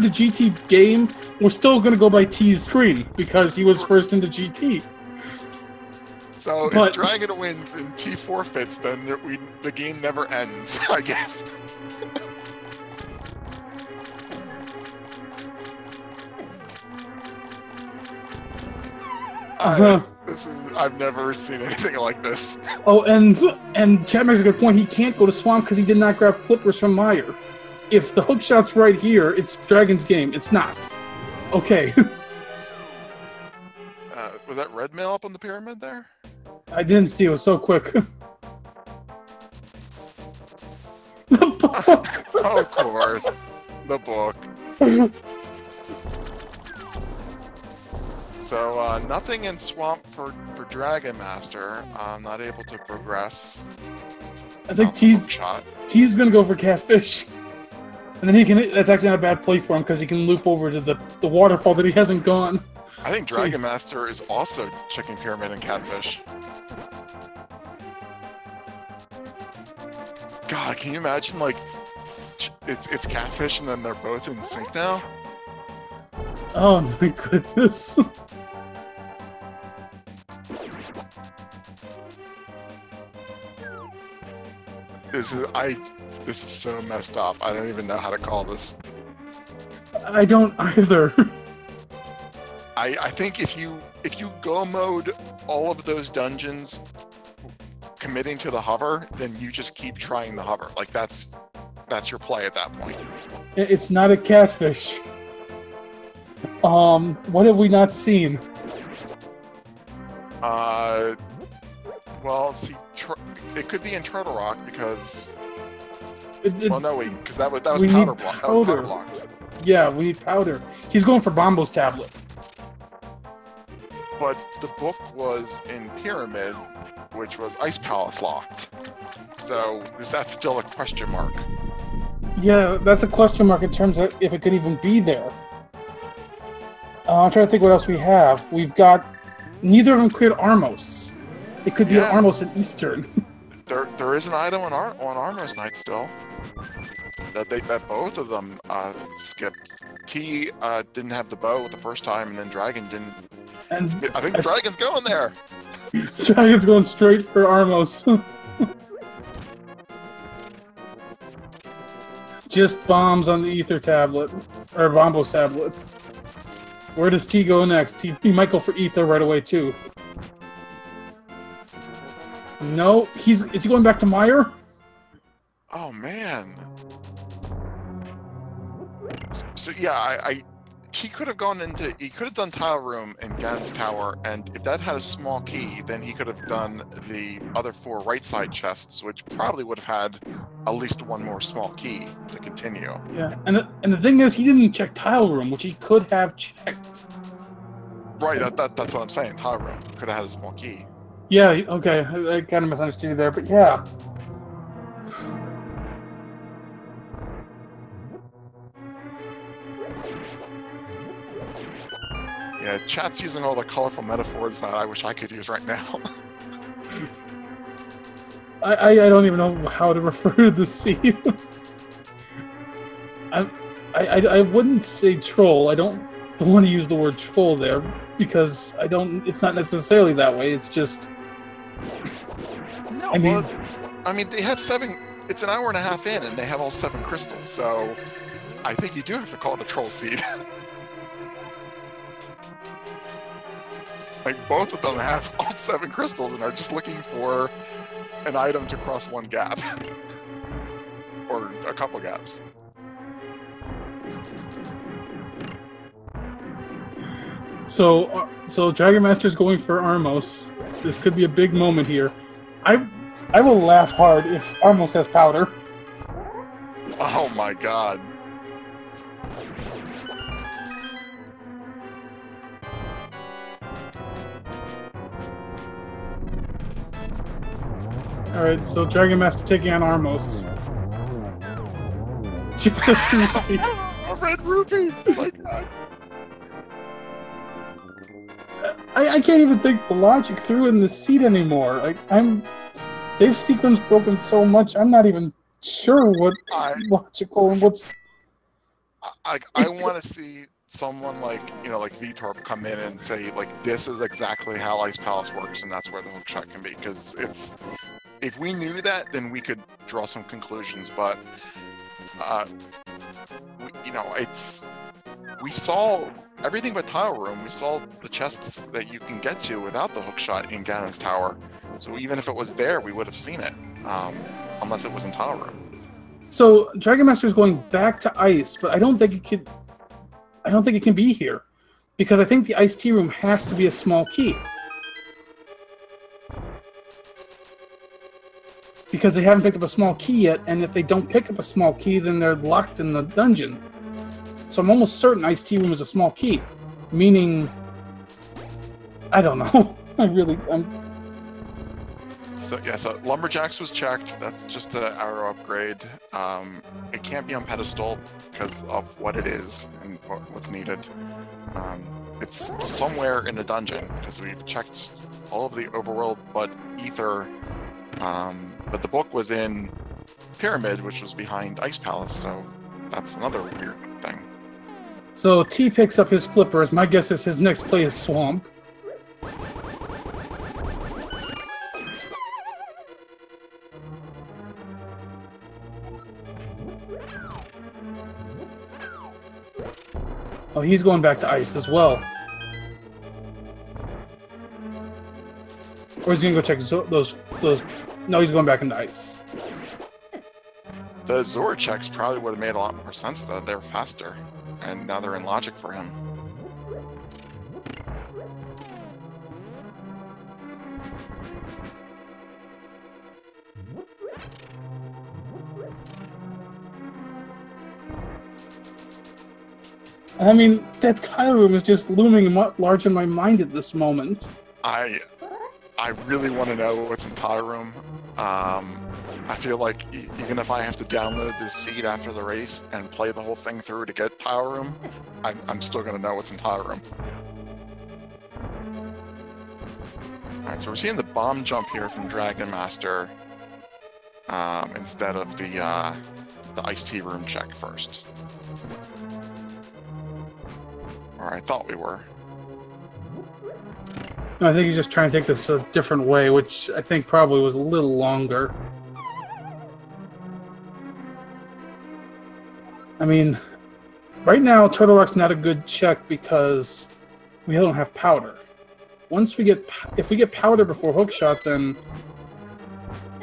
the GT game, we're still going to go by T's screen, because he was first into GT. So if Dragon wins and T forfeits, then the game never ends, I guess. I've never seen anything like this. Oh, and Chat makes a good point. He can't go to Swamp because he did not grab flippers from Meyer. If the hookshot's right here, it's Dragon's game. It's not. Okay. Was that red mail up on the pyramid there? I didn't see. It was so quick. The book! Oh, of course. The book. So, nothing in Swamp for Dragon Master. I'm not able to progress. I think T's gonna go for Catfish. And then he can. That's actually not a bad play for him because he can loop over to the waterfall that he hasn't gone. I think Dragon Master is also Chicken Pyramid and Catfish. God, can you imagine, like, it's Catfish and then they're both in sync now? Oh my goodness. This is so messed up. I don't even know how to call this. I don't either. I think if you go mode all of those dungeons committing to the hover, then you just keep trying the hover. Like that's your play at that point. It's not a Catfish. What have we not seen? Well, see, it could be in Turtle Rock because. Well, no, wait, because that was powder block. That was powder blocked. Yeah, we need powder. He's going for Bombo's tablet. But the book was in Pyramid, which was Ice Palace locked. So is that still a question mark? Yeah, that's a question mark in terms of if it could even be there. I'm trying to think what else we have. We've got neither of them cleared Armos. It could be an Armos in Eastern. There is an item on Armos Night still. That both of them skipped. T didn't have the bow the first time, and then Dragon didn't. And I think Dragon's going there. Dragon's going straight for Armos. Just bombs on the Ether tablet, or Bombo's tablet. Where does T go next? He might go for Ether right away too. No, is he going back to Meyer? Oh man. So yeah, he could have gone he could have done Tile Room in Gan's Tower, and if that had a small key, then he could have done the other 4 right side chests, which probably would have had at least one more small key to continue. Yeah, and the thing is, he didn't check Tile Room, which he could have checked. Right, that's what I'm saying. Tile Room could have had a small key. Yeah, okay, I kind of misunderstood you there, but yeah. Yeah, chat's using all the colorful metaphors that I wish I could use right now. I don't even know how to refer to the scene. I wouldn't say troll. I don't want to use the word troll there because I don't. It's not necessarily that way. It's just. No, I mean they have 7. It's an hour and a half in, and they have all 7 crystals. So I think you do have to call it a troll seed. Like both of them have all 7 crystals and are just looking for an item to cross one gap. Or a couple gaps. So Dragonmaster's going for Armos. This could be a big moment here. I will laugh hard if Armos has powder. Oh my god. Alright, so Dragonmaster taking on Armos. Just a rupee. A red rupee! Oh my god. I can't even think the logic through in the seat anymore. Like, they've sequence broken so much, I'm not even sure what's logical and what's... I want to see someone like, like Vitor come in and say, like, this is exactly how Ice Palace works, and that's where the hookshot can be, because it's... If we knew that, then we could draw some conclusions, but, we saw everything but Tile Room. We saw the chests that you can get to without the hookshot in Ganon's Tower, so even if it was there, we would have seen it, unless it was in Tile Room. So, Dragonmaster is going back to Ice, but I don't think it can be here, because I think the Ice Tea Room has to be a small key. Because they haven't picked up a small key yet, and if they don't pick up a small key, then they're locked in the dungeon. So I'm almost certain Ice Tea Room is a small key, meaning... I don't know. So Lumberjacks was checked. That's just an arrow upgrade. It can't be on pedestal because of what it is and what's needed. It's somewhere in the dungeon because we've checked all of the overworld but Ether. But the book was in Pyramid, which was behind Ice Palace, so that's another weird thing. So T picks up his flippers. My guess is his next play is Swamp. Oh, he's going back to Ice as well. Or is he gonna go check those? No, he's going back into Ice. The Zora checks probably would have made a lot more sense though. They're faster, and now they're in logic for him. I mean, that Tile Room is just looming large in my mind at this moment. I really want to know what's in Tile Room. I feel like even if I have to download this seed after the race and play the whole thing through to get Tile Room, I'm still going to know what's in Tile Room. Alright, so we're seeing the bomb jump here from Dragonmaster instead of the Ice Tea Room check first. Or I thought we were. I think he's just trying to take this a different way, which I think probably was a little longer. I mean, right now, Turtle Rock's not a good check because we don't have powder. If we get powder before Hookshot, then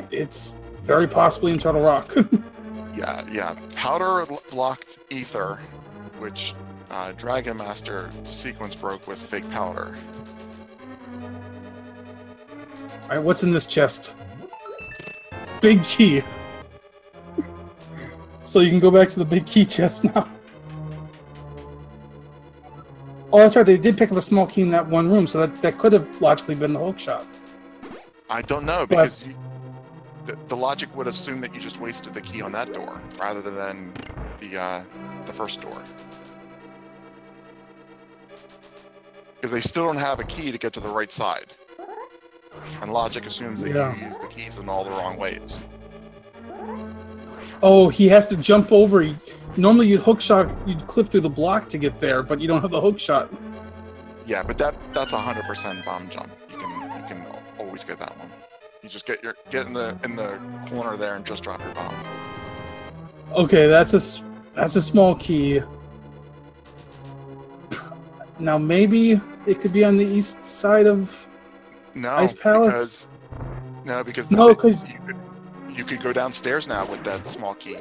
it's very possibly in Turtle Rock. Yeah. Powder blocked Ether, which Dragonmaster sequence broke with fake powder. Alright, what's in this chest? Big key. So you can go back to the big key chest now. Oh, that's right, they did pick up a small key in that one room, so that could have logically been the hook shot. I don't know, because the logic would assume that you just wasted the key on that door rather than the first door. Because they still don't have a key to get to the right side. And logic assumes that you use the keys in all the wrong ways. Oh, he has to jump over. Normally you'd clip through the block to get there, but you don't have the hook shot. Yeah, but that's 100% bomb jump. You can always get that one. You just get in the corner there and just drop your bomb. Okay, that's a small key. Now maybe it could be on the east side of Ice Palace. Because you could go downstairs now with that small key.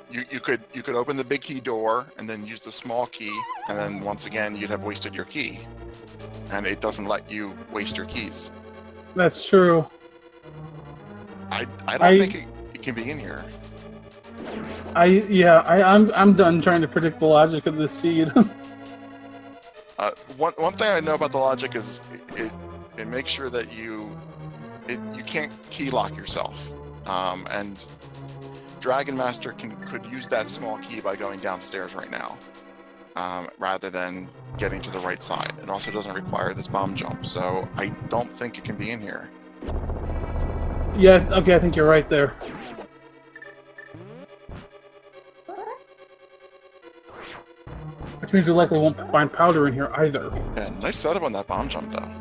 You could open the big key door and then use the small key, and then once again you'd have wasted your key, and it doesn't let you waste your keys. That's true. I don't think it can be in here. I'm done trying to predict the logic of this seed. One thing I know about the logic is it makes sure that you can't key lock yourself, and Dragonmaster could use that small key by going downstairs right now, rather than getting to the right side. It also doesn't require this bomb jump, so I don't think it can be in here. Yeah, okay, I think you're right there. Which means we likely won't find powder in here either. Yeah, nice setup on that bomb jump, though.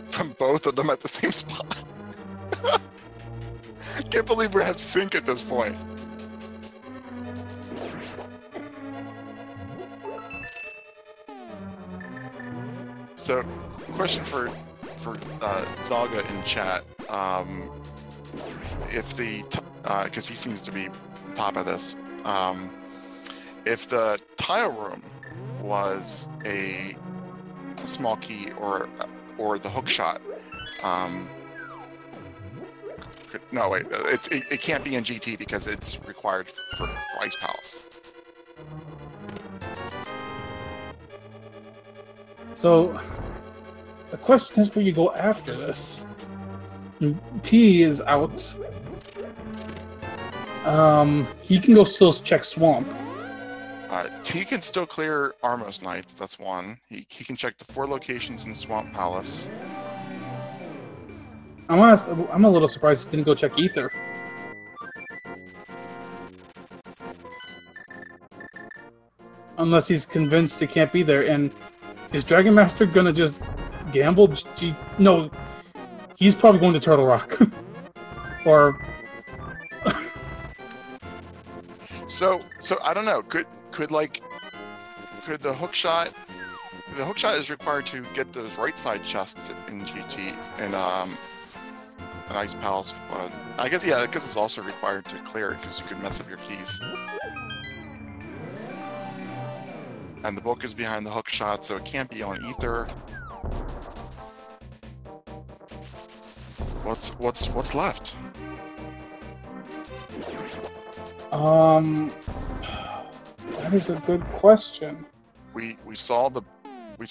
From both of them at the same spot. Can't believe we have sync at this point. So, question for Zaga in chat. If because he seems to be on top of this. If the tile room was a small key or the hook shot, no wait, it can't be in GT because it's required for Ice Palace. So the question is where you go after this. T is out. He can go still check Swamp. T can still clear Armos Knights, that's one. He can check the 4 locations in Swamp Palace. I'm a little surprised he didn't go check Ether. Unless he's convinced it can't be there. And is Dragonmaster gonna just gamble? No, he's probably going to Turtle Rock. Or... So I don't know. Could the hook shot? The hook shot is required to get those right side chests in GT and an Ice Palace. But I guess it's also required to clear it because you could mess up your keys. And the book is behind the hook shot, so it can't be on Ether. What's left? That is a good question. We saw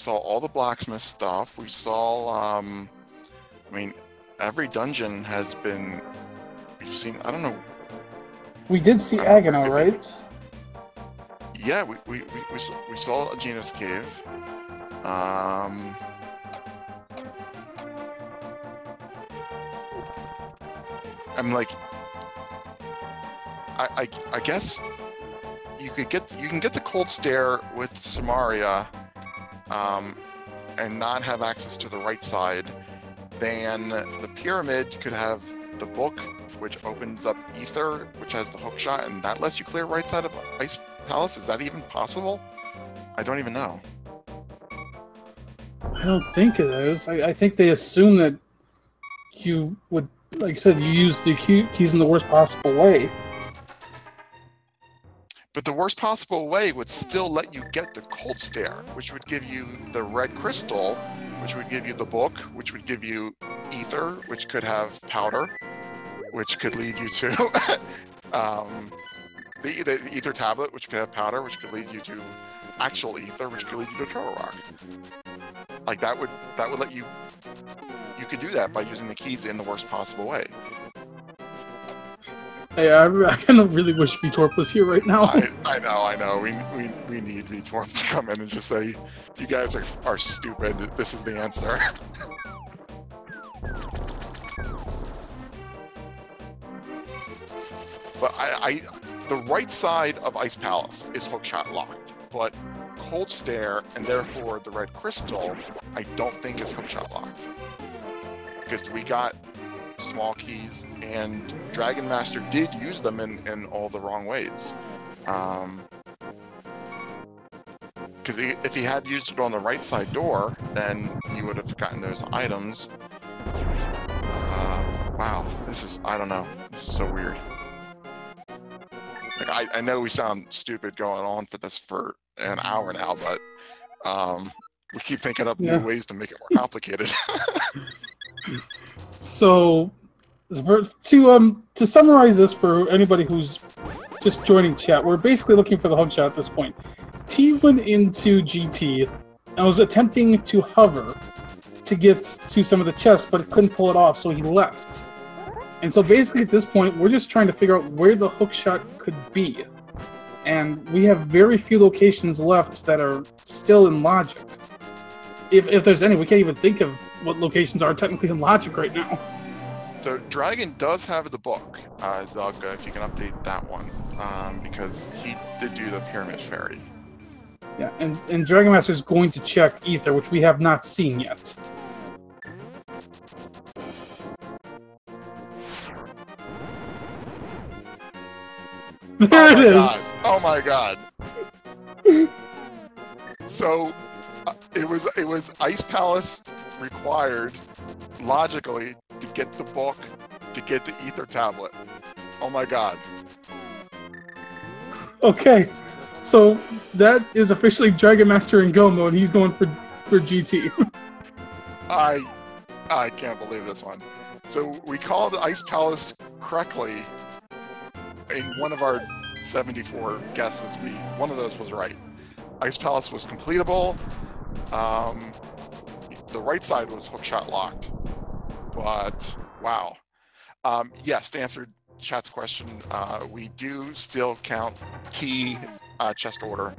all the blacksmith stuff. We saw I mean, every dungeon has been. We've seen. I don't know. We did see Agano, right? Yeah, we saw Aegina's cave. I'm like, I guess you can get the cold stare with Samaria, and not have access to the right side. Then the pyramid could have the book, which opens up Ether, which has the hook shot, and that lets you clear right side of Ice Palace. Is that even possible? I don't even know. I don't think it is. I think they assume that you would, like I said, you use the keys in the worst possible way. But the worst possible way would still let you get the cold stare, which would give you the red crystal, which would give you the book, which would give you Ether, which could have powder, which could lead you to the Ether tablet, which could have powder, which could lead you to actual ether, which could lead you to Turtle Rock. Like that would let you could do that by using the keys in the worst possible way. Hey, I kind of really wish Vitorp was here right now. I know. We need Vitorp to come in and just say, you guys are stupid. This is the answer. But the right side of Ice Palace is hookshot locked, but Cold Stare, and therefore the red crystal, I don't think is hookshot locked. Because we got small keys, and Dragonmaster did use them in all the wrong ways. Because if he had used it on the right side door, then he would have gotten those items. Wow, I don't know. This is so weird. Like, I know we sound stupid going on for this for an hour now, but we keep thinking up new ways to make it more complicated. So, to summarize this for anybody who's just joining chat, we're basically looking for the hookshot at this point. T went into GT and was attempting to hover to get to some of the chests, but couldn't pull it off, so he left. And so basically at this point, we're just trying to figure out where the hookshot could be. And we have very few locations left that are still in logic. If there's any, we can't even think of what locations are technically in logic right now. So Dragon does have the book, Zelda, if you can update that one, because he did do the Pyramid Fairy. Yeah, and Dragonmaster is going to check Ether, which we have not seen yet. There it is! God. Oh my god. So, it was Ice Palace required, logically, to get the book, to get the Ether tablet. Oh my god. Okay, so that is officially Dragonmaster in go mode. He's going for GT. I can't believe this one. So we called Ice Palace correctly. In one of our 74 guesses, one of those was right. Ice Palace was completable. The right side was hookshot locked. But wow. Yes, to answer chat's question, we do still count T chest order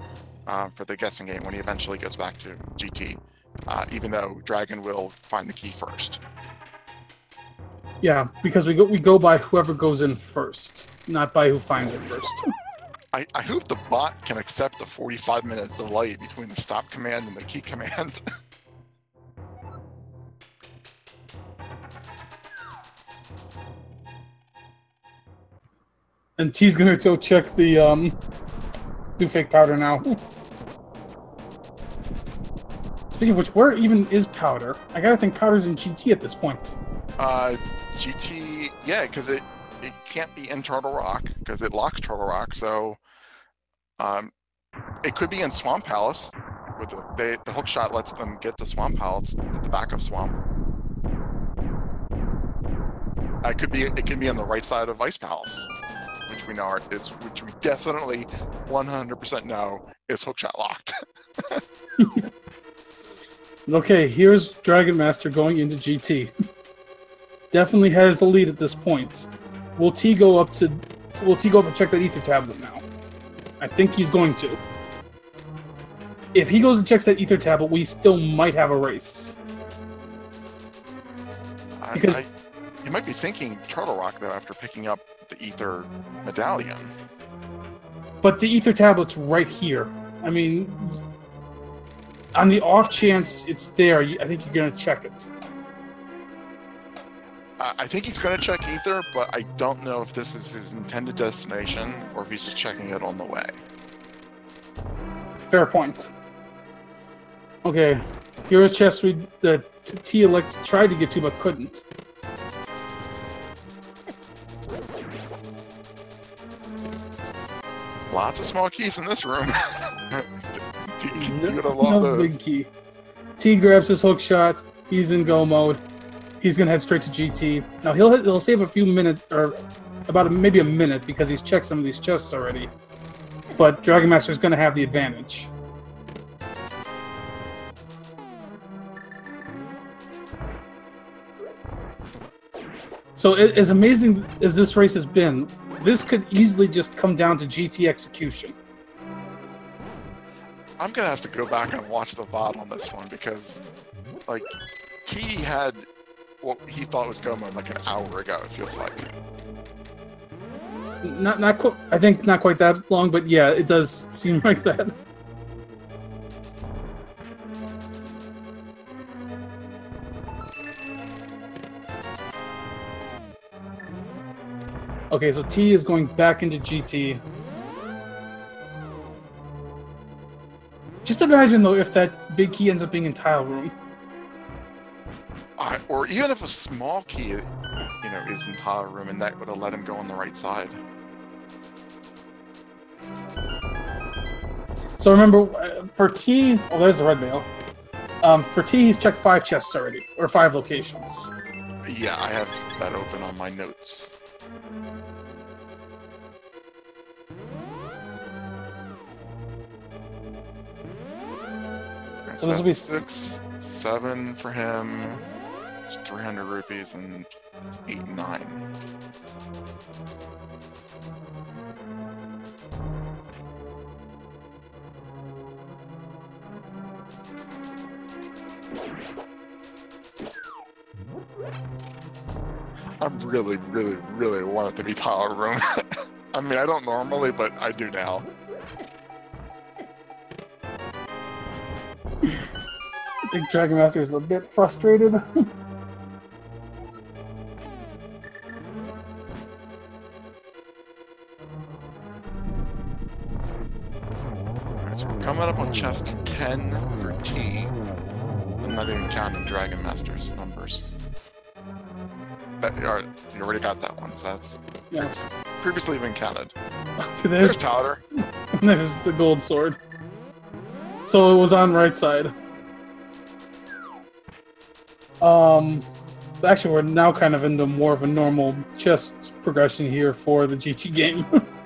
for the guessing game when he eventually gets back to GT, even though Dragon will find the key first. Yeah, because we go by whoever goes in first, not by who finds it first. I hope the bot can accept the 45-minute delay between the stop command and the key command. And T's gonna go check the do fake powder now. Speaking of which, where even is powder? I gotta think powder's in GT at this point. GT, yeah, because it can't be in Turtle Rock because it locks Turtle Rock. So, it could be in Swamp Palace. With the hookshot lets them get the Swamp Palace at the back of Swamp. It could be on the right side of Ice Palace, which we know which we definitely 100% know is hookshot locked. Okay, here's Dragonmaster going into GT. Definitely has a lead at this point. Will T go up and check that Ether tablet now? I think he's going to. If he goes and checks that Ether tablet, we still might have a race. Because you might be thinking Turtle Rock, though, after picking up the Ether medallion. But the Ether tablet's right here. I mean, on the off chance it's there, I think you're going to check it. I think he's going to check Ether, but I don't know if this is his intended destination or if he's just checking it on the way. Fair point. Okay, here are chests that T tried to get to but couldn't. Lots of small keys in this room. You're gonna love those. Big key. T grabs his hook shot. He's in go mode. He's gonna head straight to GT. Now he'll save a few minutes, or maybe a minute, because he's checked some of these chests already. But Dragonmaster is gonna have the advantage. So as amazing as this race has been, this could easily just come down to GT execution. I'm gonna have to go back and watch the VOD on this one because, like, T had what he thought was go mode like an hour ago. It feels like. Not quite. I think not quite that long, but yeah, it does seem like that. Okay, so T is going back into GT. Just imagine, though, if that big key ends up being in tile room. Or even if a small key, you know, is in tile room, and that would have let him go on the right side. So remember, for T... Oh, there's the red mail. For T, he's checked 5 chests already, or 5 locations. Yeah, I have that open on my notes. So this will be 6, 7 for him. It's 300 rupees, and it's 8, 9. I'm really, really, really want it to be tile room. I mean, I don't normally, but I do now. I think Dragonmaster is a bit frustrated. Alright, so we're coming up on chest 10 for T. I'm not even counting Dragonmaster's numbers. You already got that one, so that's previously been counted. There's powder. There's the gold sword. So it was on right side. Actually, we're now kind of into more of a normal chest progression here for the GT game.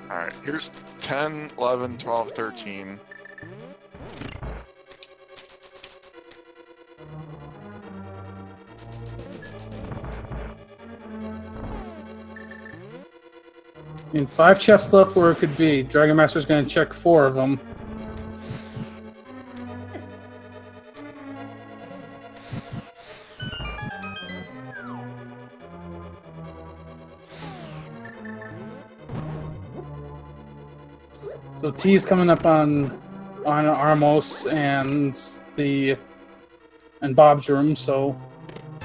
Alright, here's 10, 11, 12, 13. And 5 chests left where it could be. Dragonmaster's going to check 4 of them. So T is coming up on Armos and Bob's room, so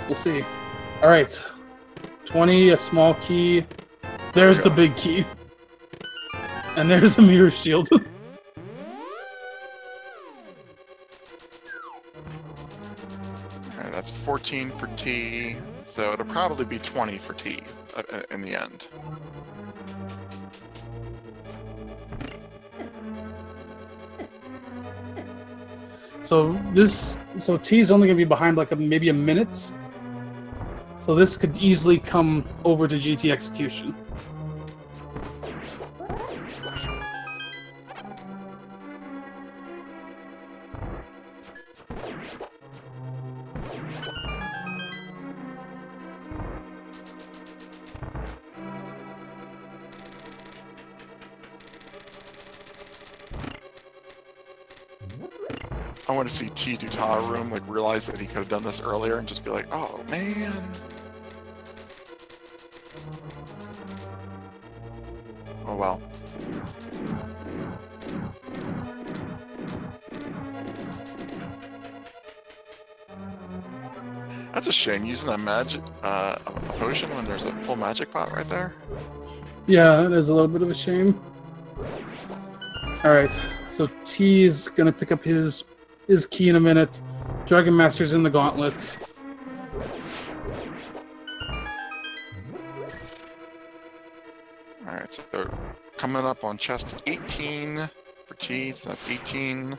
we'll see. All right, 20, a small key. There's the big key, and there's a mirror shield. Alright, that's 14 for T, so it'll probably be 20 for T in the end. So T is only gonna be behind like maybe a minute. So this could easily come over to GT execution. I want to see T do tile room, like realize that he could have done this earlier and just be like, oh man. Oh well. That's a shame using a potion when there's a full magic pot right there. Yeah, it is a little bit of a shame. Alright, so T is gonna pick up his key in a minute. Dragonmaster's in the gauntlet. Alright, so coming up on chest 18 for T, so that's 18,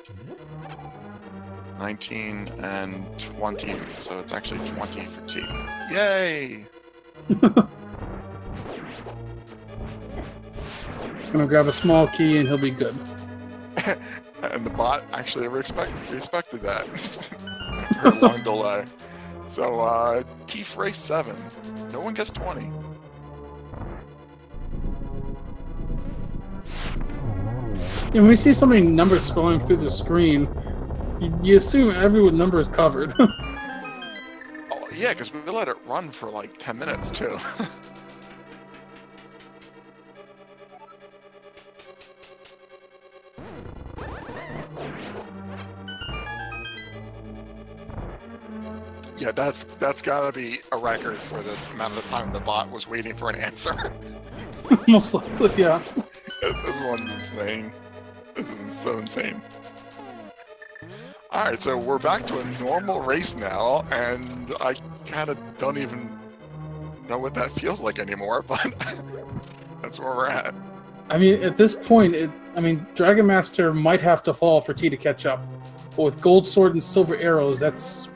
19, and 20, so it's actually 20 for T. Yay! Gonna grab a small key and he'll be good. And the bot actually respected that after a long delay. So, T for race 7. No one gets 20. When we see so many numbers scrolling through the screen, you assume every number is covered. Oh, yeah, because we let it run for like 10 minutes, too. Yeah, that's gotta be a record for the amount of time the bot was waiting for an answer. Most likely, yeah. This one's insane. This is so insane. Alright, so we're back to a normal race now, and I kind of don't even know what that feels like anymore, but that's where we're at. I mean, at this point, Dragon Master might have to fall for T to catch up. But with Gold Sword and Silver Arrows, this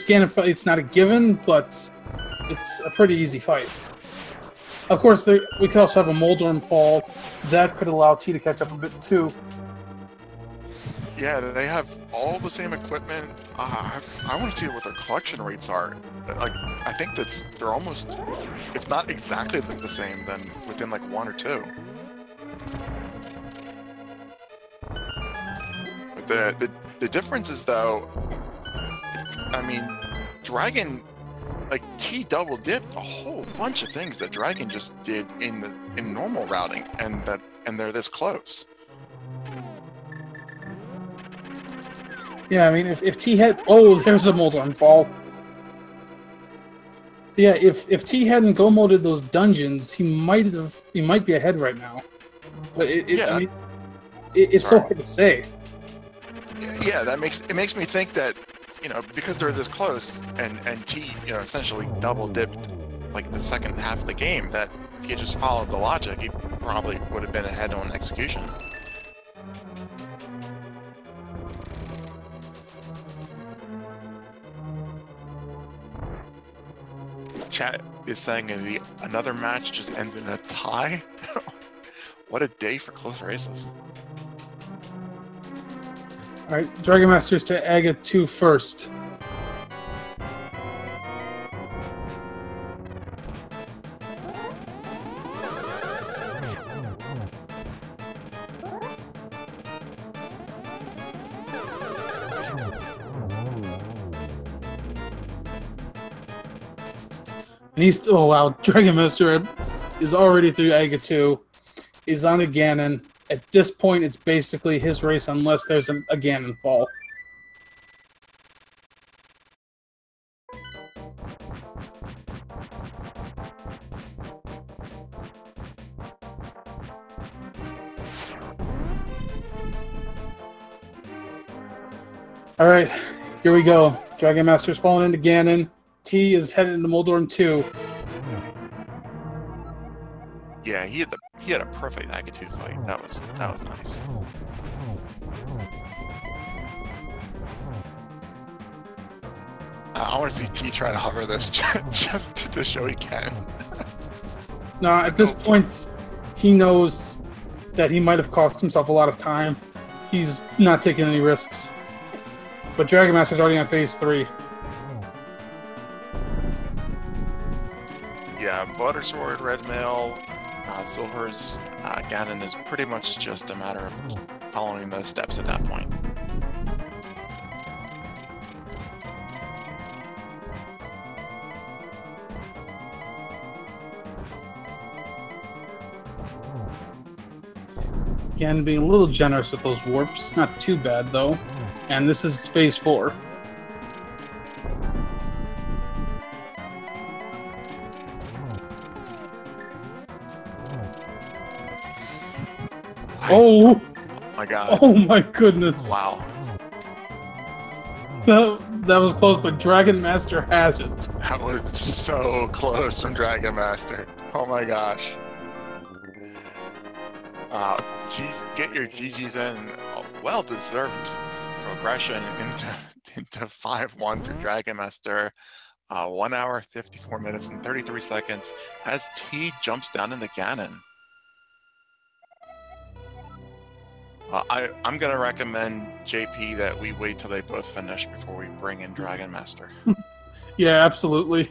Ganon fight, it's not a given, but it's a pretty easy fight. Of course, we could also have a Moldorm fall. That could allow T to catch up a bit, too. Yeah, they have all the same equipment. I want to see what their collection rates are. Like, I think they're almost, if not exactly the same, then within like 1 or 2. But the difference is, though, I mean, Dragon, like, T double dipped a whole bunch of things that Dragon just did in normal routing, and they're this close. Yeah, I mean, if T had... Oh, there's a Moldorm fall. Yeah, if T hadn't go-moded those dungeons, he might be ahead right now. But it's so hard to say. Yeah, it makes me think that, you know, because they're this close, and T, you know, essentially double dipped like the second half of the game, that if he just followed the logic, he probably would have been ahead on execution. Chat is saying another match just ended in a tie. What a day for close races. Alright, Dragon Masters to Aga 2 first. And oh wow, Dragon Master is already through Aga 2. He's on a Ganon. At this point, it's basically his race unless there's a Ganon fall. Alright, here we go. Dragon Master's falling into Ganon. T is headed into Moldorm 2. Yeah, he had a perfect Aga 2 fight. That was nice. I want to see T try to hover this just to show he can. No, at this point, he knows that he might have cost himself a lot of time. He's not taking any risks. But Dragon Master's already on phase 3. Yeah, Buttersword, Red Mail, Silver's Ganon is pretty much just a matter of following the steps at that point. Again, being a little generous with those warps. Not too bad, though. And this is phase 4. Oh my god. Oh my goodness. Wow. That was close, but Dragon Master has it. That was so close from Dragon Master. Oh my gosh. Get your GGs in. Well-deserved progression into 5-1 for Dragon Master. 1 hour, 54 minutes, and 33 seconds as T jumps down into Ganon. I'm going to recommend JP that we wait till they both finish before we bring in Dragon Master. Yeah, absolutely.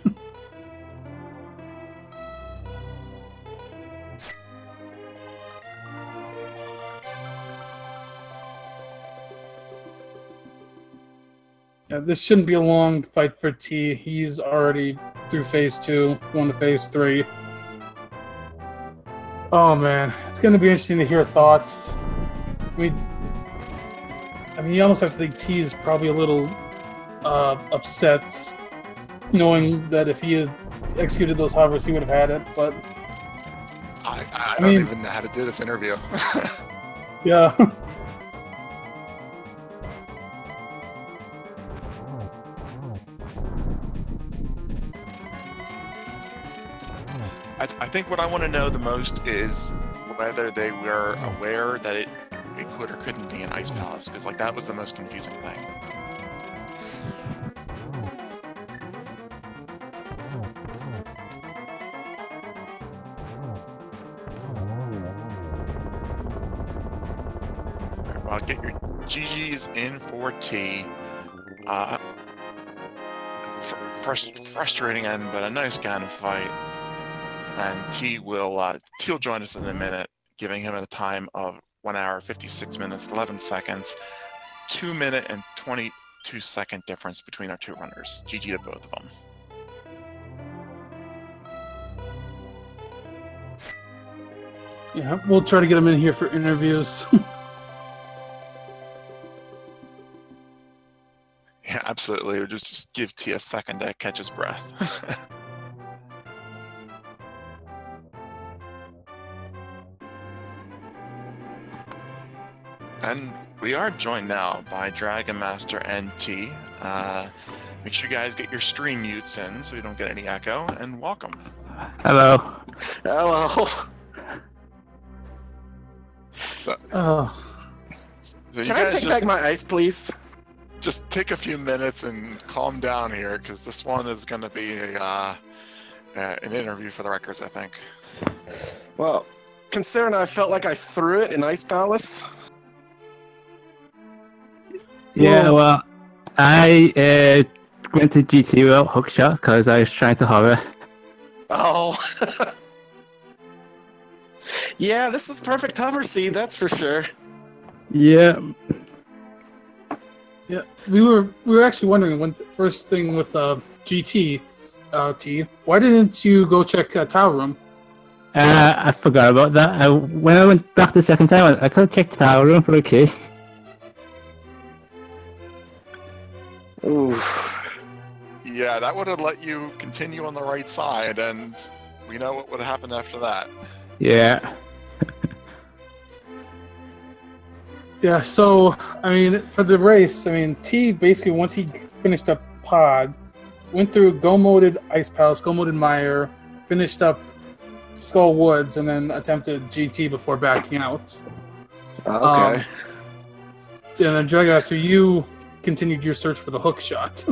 Yeah, this shouldn't be a long fight for T. He's already through phase 2, going to phase 3. Oh man, it's going to be interesting to hear thoughts. I mean, you almost have to think T is probably a little upset, knowing that if he had executed those hovers, he would have had it. But I don't even know how to do this interview. Yeah. I think what I want to know the most is whether they were aware that it could or couldn't be an ice palace, because like that was the most confusing thing. Right, well, get your GGs in for T. Frustrating end, but a nice kind of fight. And T will join us in a minute, giving him a time of 1 hour, 56 minutes, 11 seconds, 2 minute and 22 second difference between our two runners. GG to both of them. Yeah, we'll try to get him in here for interviews. Yeah, absolutely. We'll just give T a second to catch his breath. And we are joined now by Dragonmaster and T. Make sure you guys get your stream mutes in so you don't get any echo, and welcome. Hello. Hello. So Can I take back my ice, please? Just take a few minutes and calm down here, because this one is going to be an interview for the records, I think. Well, considering I felt like I threw it in Ice Palace. Yeah, well, I went to GT without hookshot because I was trying to hover. Oh. Yeah, this is perfect hover seed, that's for sure. Yeah. Yeah, we were actually wondering when first thing with GT, T. Why didn't you go check Tower Room? I forgot about that. When I went back the second time, I could have checked the Tower Room for a key. Ooh. Yeah, that would have let you continue on the right side, and we know what would have happened after that. Yeah. Yeah, so, I mean, for the race, I mean, T basically, once he finished up Pod, went through go-moded Ice Palace, go-moded Mire, finished up Skull Woods, and then attempted GT before backing out. Okay. And then Dragonmaster, you continued your search for the hook shot.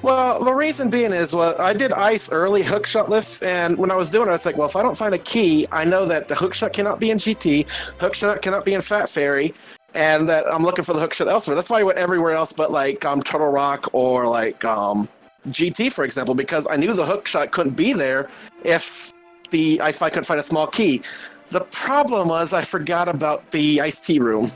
Well, the reason being is, well, I did ice early hookshot lists, and when I was doing it, I was like, well, if I don't find a key, I know that the hookshot cannot be in GT, hookshot cannot be in Fat Fairy, and that I'm looking for the hookshot elsewhere. That's why I went everywhere else but like Turtle Rock or like GT, for example, because I knew the hookshot couldn't be there if I couldn't find a small key. The problem was I forgot about the iced tea room.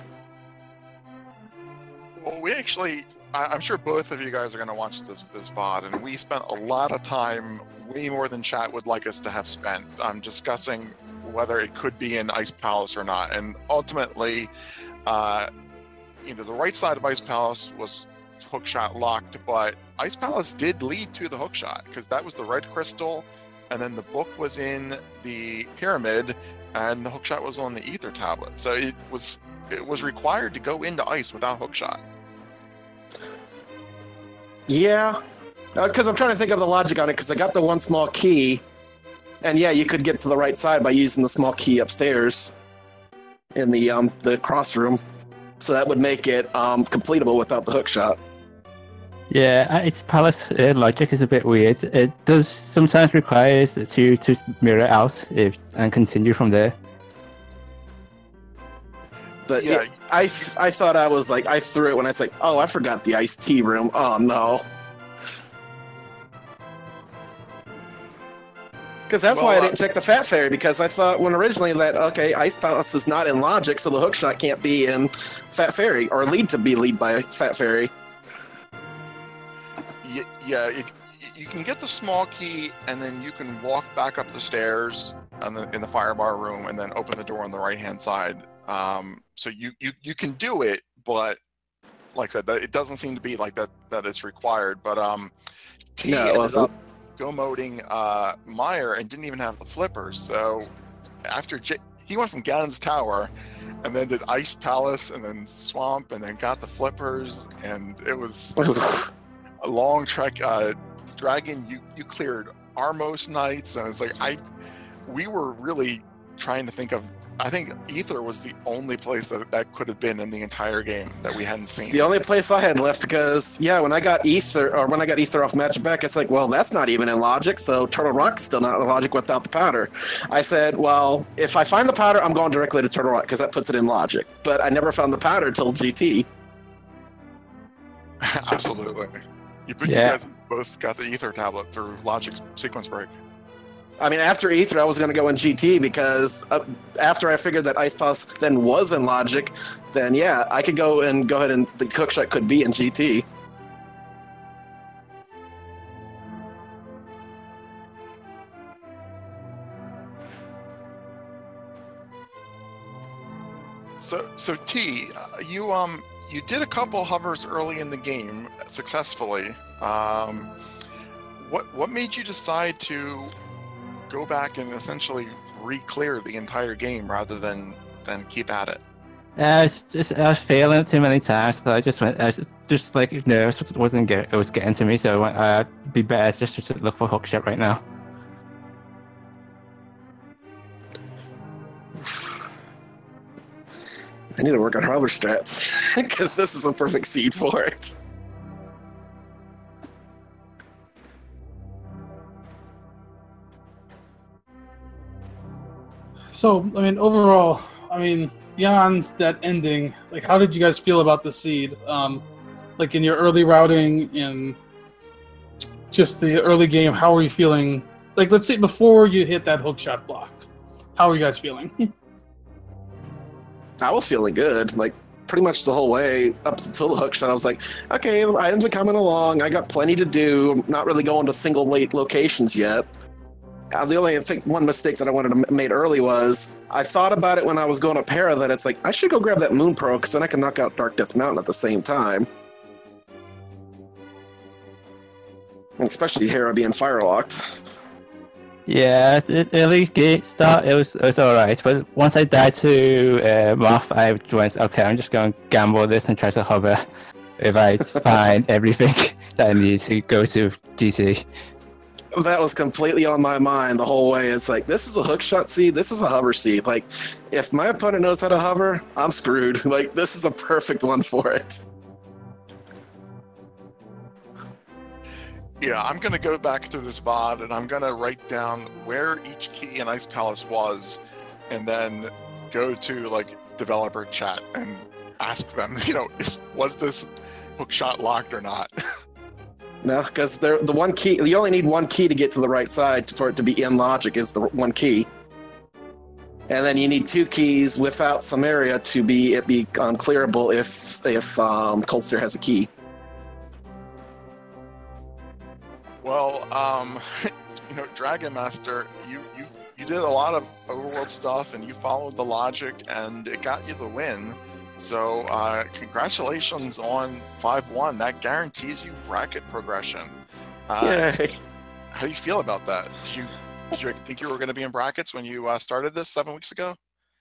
Well, we actually, I'm sure both of you guys are going to watch this VOD, and we spent a lot of time, way more than chat would like us to have spent, discussing whether it could be in Ice Palace or not. And ultimately, the right side of Ice Palace was hookshot locked, but Ice Palace did lead to the hookshot, because that was the red crystal, and then the book was in the pyramid, and the hookshot was on the ether tablet. So it was required to go into ice without hookshot. Yeah, because I'm trying to think of the logic on it, because I got the one small key, and yeah, you could get to the right side by using the small key upstairs in the cross room, so that would make it completable without the hookshot. Yeah, its palace logic is a bit weird. It does sometimes require you to mirror out and continue from there. But Yeah. I thought I was like, I threw it when I was like, oh, I forgot the iced tea room. Oh, no. Because that's why I didn't check the Fat Fairy, because I thought when originally that, okay, Ice Palace is not in Logic, so the hookshot can't be in Fat Fairy, or lead by Fat Fairy. Yeah, you can get the small key, and then you can walk back up the stairs in the fire bar room, and then open the door on the right-hand side. So you can do it, but like I said, it doesn't seem to be like that it's required. But T ended up go-moding Meyer and didn't even have the flippers. So after he went from Ganon's Tower, and then did Ice Palace, and then Swamp, and then got the flippers, and it was a long trek. Dragon, you cleared Armos Knights, and it's like we were really trying to think of. I think Ether was the only place that could have been in the entire game that we hadn't seen. The only place I had left, because when I got Ether off Magic Back, it's like, well, that's not even in Logic, so Turtle Rock's still not in Logic without the powder. I said, well, if I find the powder, I'm going directly to Turtle Rock, because that puts it in Logic. But I never found the powder till GT. Absolutely. You guys both got the Ether tablet through Logic Sequence Break. I mean, after Ether, I was going to go in GT, because after I figured that Ice Palace then was in Logic, then I could go ahead and the hookshot could be in GT. So T, you did a couple hovers early in the game successfully. What made you decide to go back and essentially re-clear the entire game rather than keep at it? I was failing it too many times, so I was just like nervous. It was getting to me, so I went, it'd be better just to look for hookshot right now. I need to work on hover strats, because this is a perfect seed for it. So, I mean, overall, beyond that ending, like, how did you guys feel about the seed? Like, in your early routing, in just the early game, how were you feeling? Like, let's say before you hit that hookshot block, how were you guys feeling? I was feeling good, like, pretty much the whole way up until the hookshot. I was like, okay, the items are coming along, I got plenty to do, I'm not really going to single late locations yet. The only, I think, one mistake that I wanted to made early was I thought about it when I was going to Para that it's like, I should go grab that Moon Pro, because then I can knock out Dark Death Mountain at the same time. And especially Hera being fire-locked. Yeah, the early game start, it was alright, but once I died to Moth, I went, okay, I'm just going to gamble this and try to hover if I find everything that I need to go to GT. That was completely on my mind the whole way. It's like, this is a hookshot seed, this is a hover seed. Like, if my opponent knows how to hover, I'm screwed. Like, this is a perfect one for it. Yeah, I'm going to go back through this VOD, and I'm going to write down where each key in Ice Palace was, and then go to, like, developer chat and ask them, was this hookshot locked or not? No, because the one key, you only need one key to get to the right side for it to be in Logic is the one key. And then you need two keys without Samaria to be clearable if Coldsteer has a key. Well, Dragonmaster, you did a lot of overworld stuff, and you followed the logic, and it got you the win. So congratulations on 5-1. That guarantees you bracket progression. Yay! How do you feel about that? Did you think you were going to be in brackets when you started this 7 weeks ago?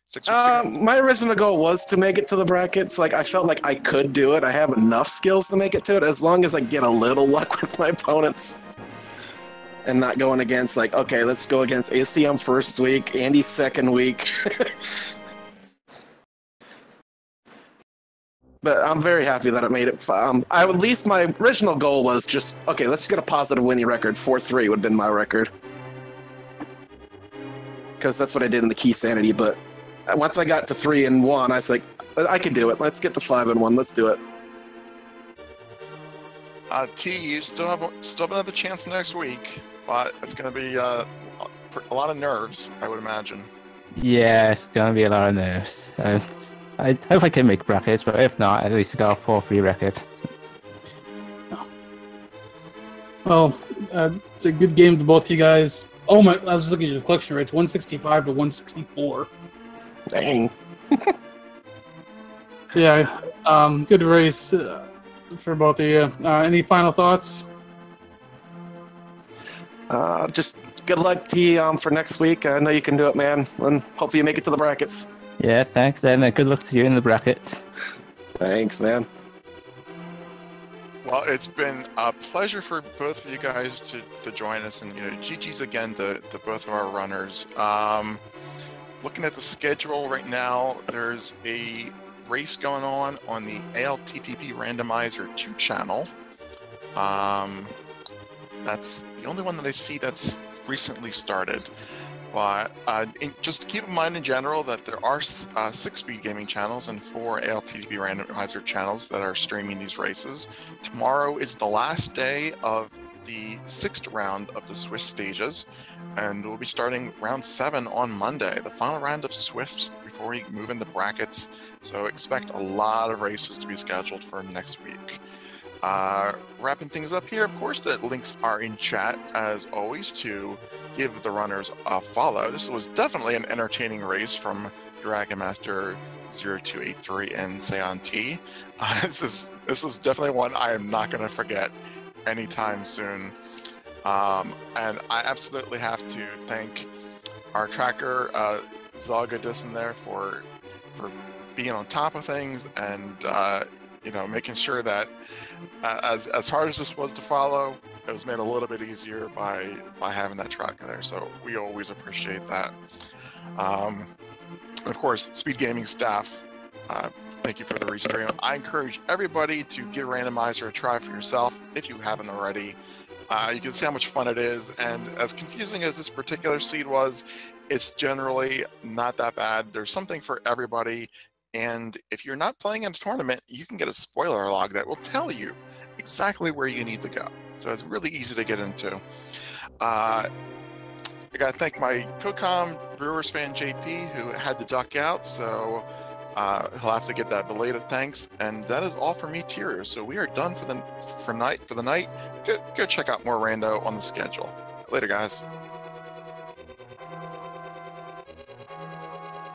6 weeks ago? My original goal was to make it to the brackets. Like, I felt like I could do it. I have enough skills to make it to it, as long as I get a little luck with my opponents. And not going against, like, okay, let's go against ACM first week, Andy second week. But I'm very happy that I made it. At least my original goal was just, okay, let's get a positive winning record. 4-3 would have been my record. Because that's what I did in the Key Sanity. But once I got to 3-1, I was like, I can do it. Let's get the 5-1. Let's do it. T, you still have another chance next week, but it's going to be a lot of nerves, I would imagine. Yeah, it's gonna be a lot of nerves. I hope I can make brackets, but if not, at least I got a 4-3 record. Well, it's a good game to both you guys. Oh my! I was just looking at your collection rates: 165 to 164. Dang. Yeah, good race for both of you. Any final thoughts? Just good luck to you for next week. I know you can do it, man. And hopefully you make it to the brackets. Yeah, thanks, and good luck to you in the brackets. Thanks, man. Well, it's been a pleasure for both of you guys to join us, and GG's again to both of our runners. Looking at the schedule right now, there's a race going on the ALTTP Randomizer 2 channel. That's the only one that I see that's recently started. But just keep in mind in general that there are 6 speed gaming channels and 4 ALTTP Randomizer channels that are streaming these races. Tomorrow is the last day of the 6th round of the Swiss stages, and we'll be starting round 7 on Monday, the final round of Swiss before we move into brackets. So expect a lot of races to be scheduled for next week. Wrapping things up here, of course, the links are in chat as always to give the runners a follow. This was definitely an entertaining race from Dragonmaster0283 and saiontea. This is definitely one I am not going to forget anytime soon. And I absolutely have to thank our tracker, Zelda there for being on top of things and making sure that as hard as this was to follow, it was made a little bit easier by having that tracker there. So we always appreciate that. Of course, Speed Gaming staff, thank you for the restream. I encourage everybody to give Randomizer a try for yourself if you haven't already. You can see how much fun it is, and as confusing as this particular seed was, it's generally not that bad. There's something for everybody, and if you're not playing in a tournament, you can get a spoiler log that will tell you exactly where you need to go. So it's really easy to get into. I got to thank my co-com Brewers fan JP, who had to duck out, so he'll have to get that belated thanks. And that is all for me, Tyrio. So we are done for the night. Go check out more rando on the schedule. Later, guys.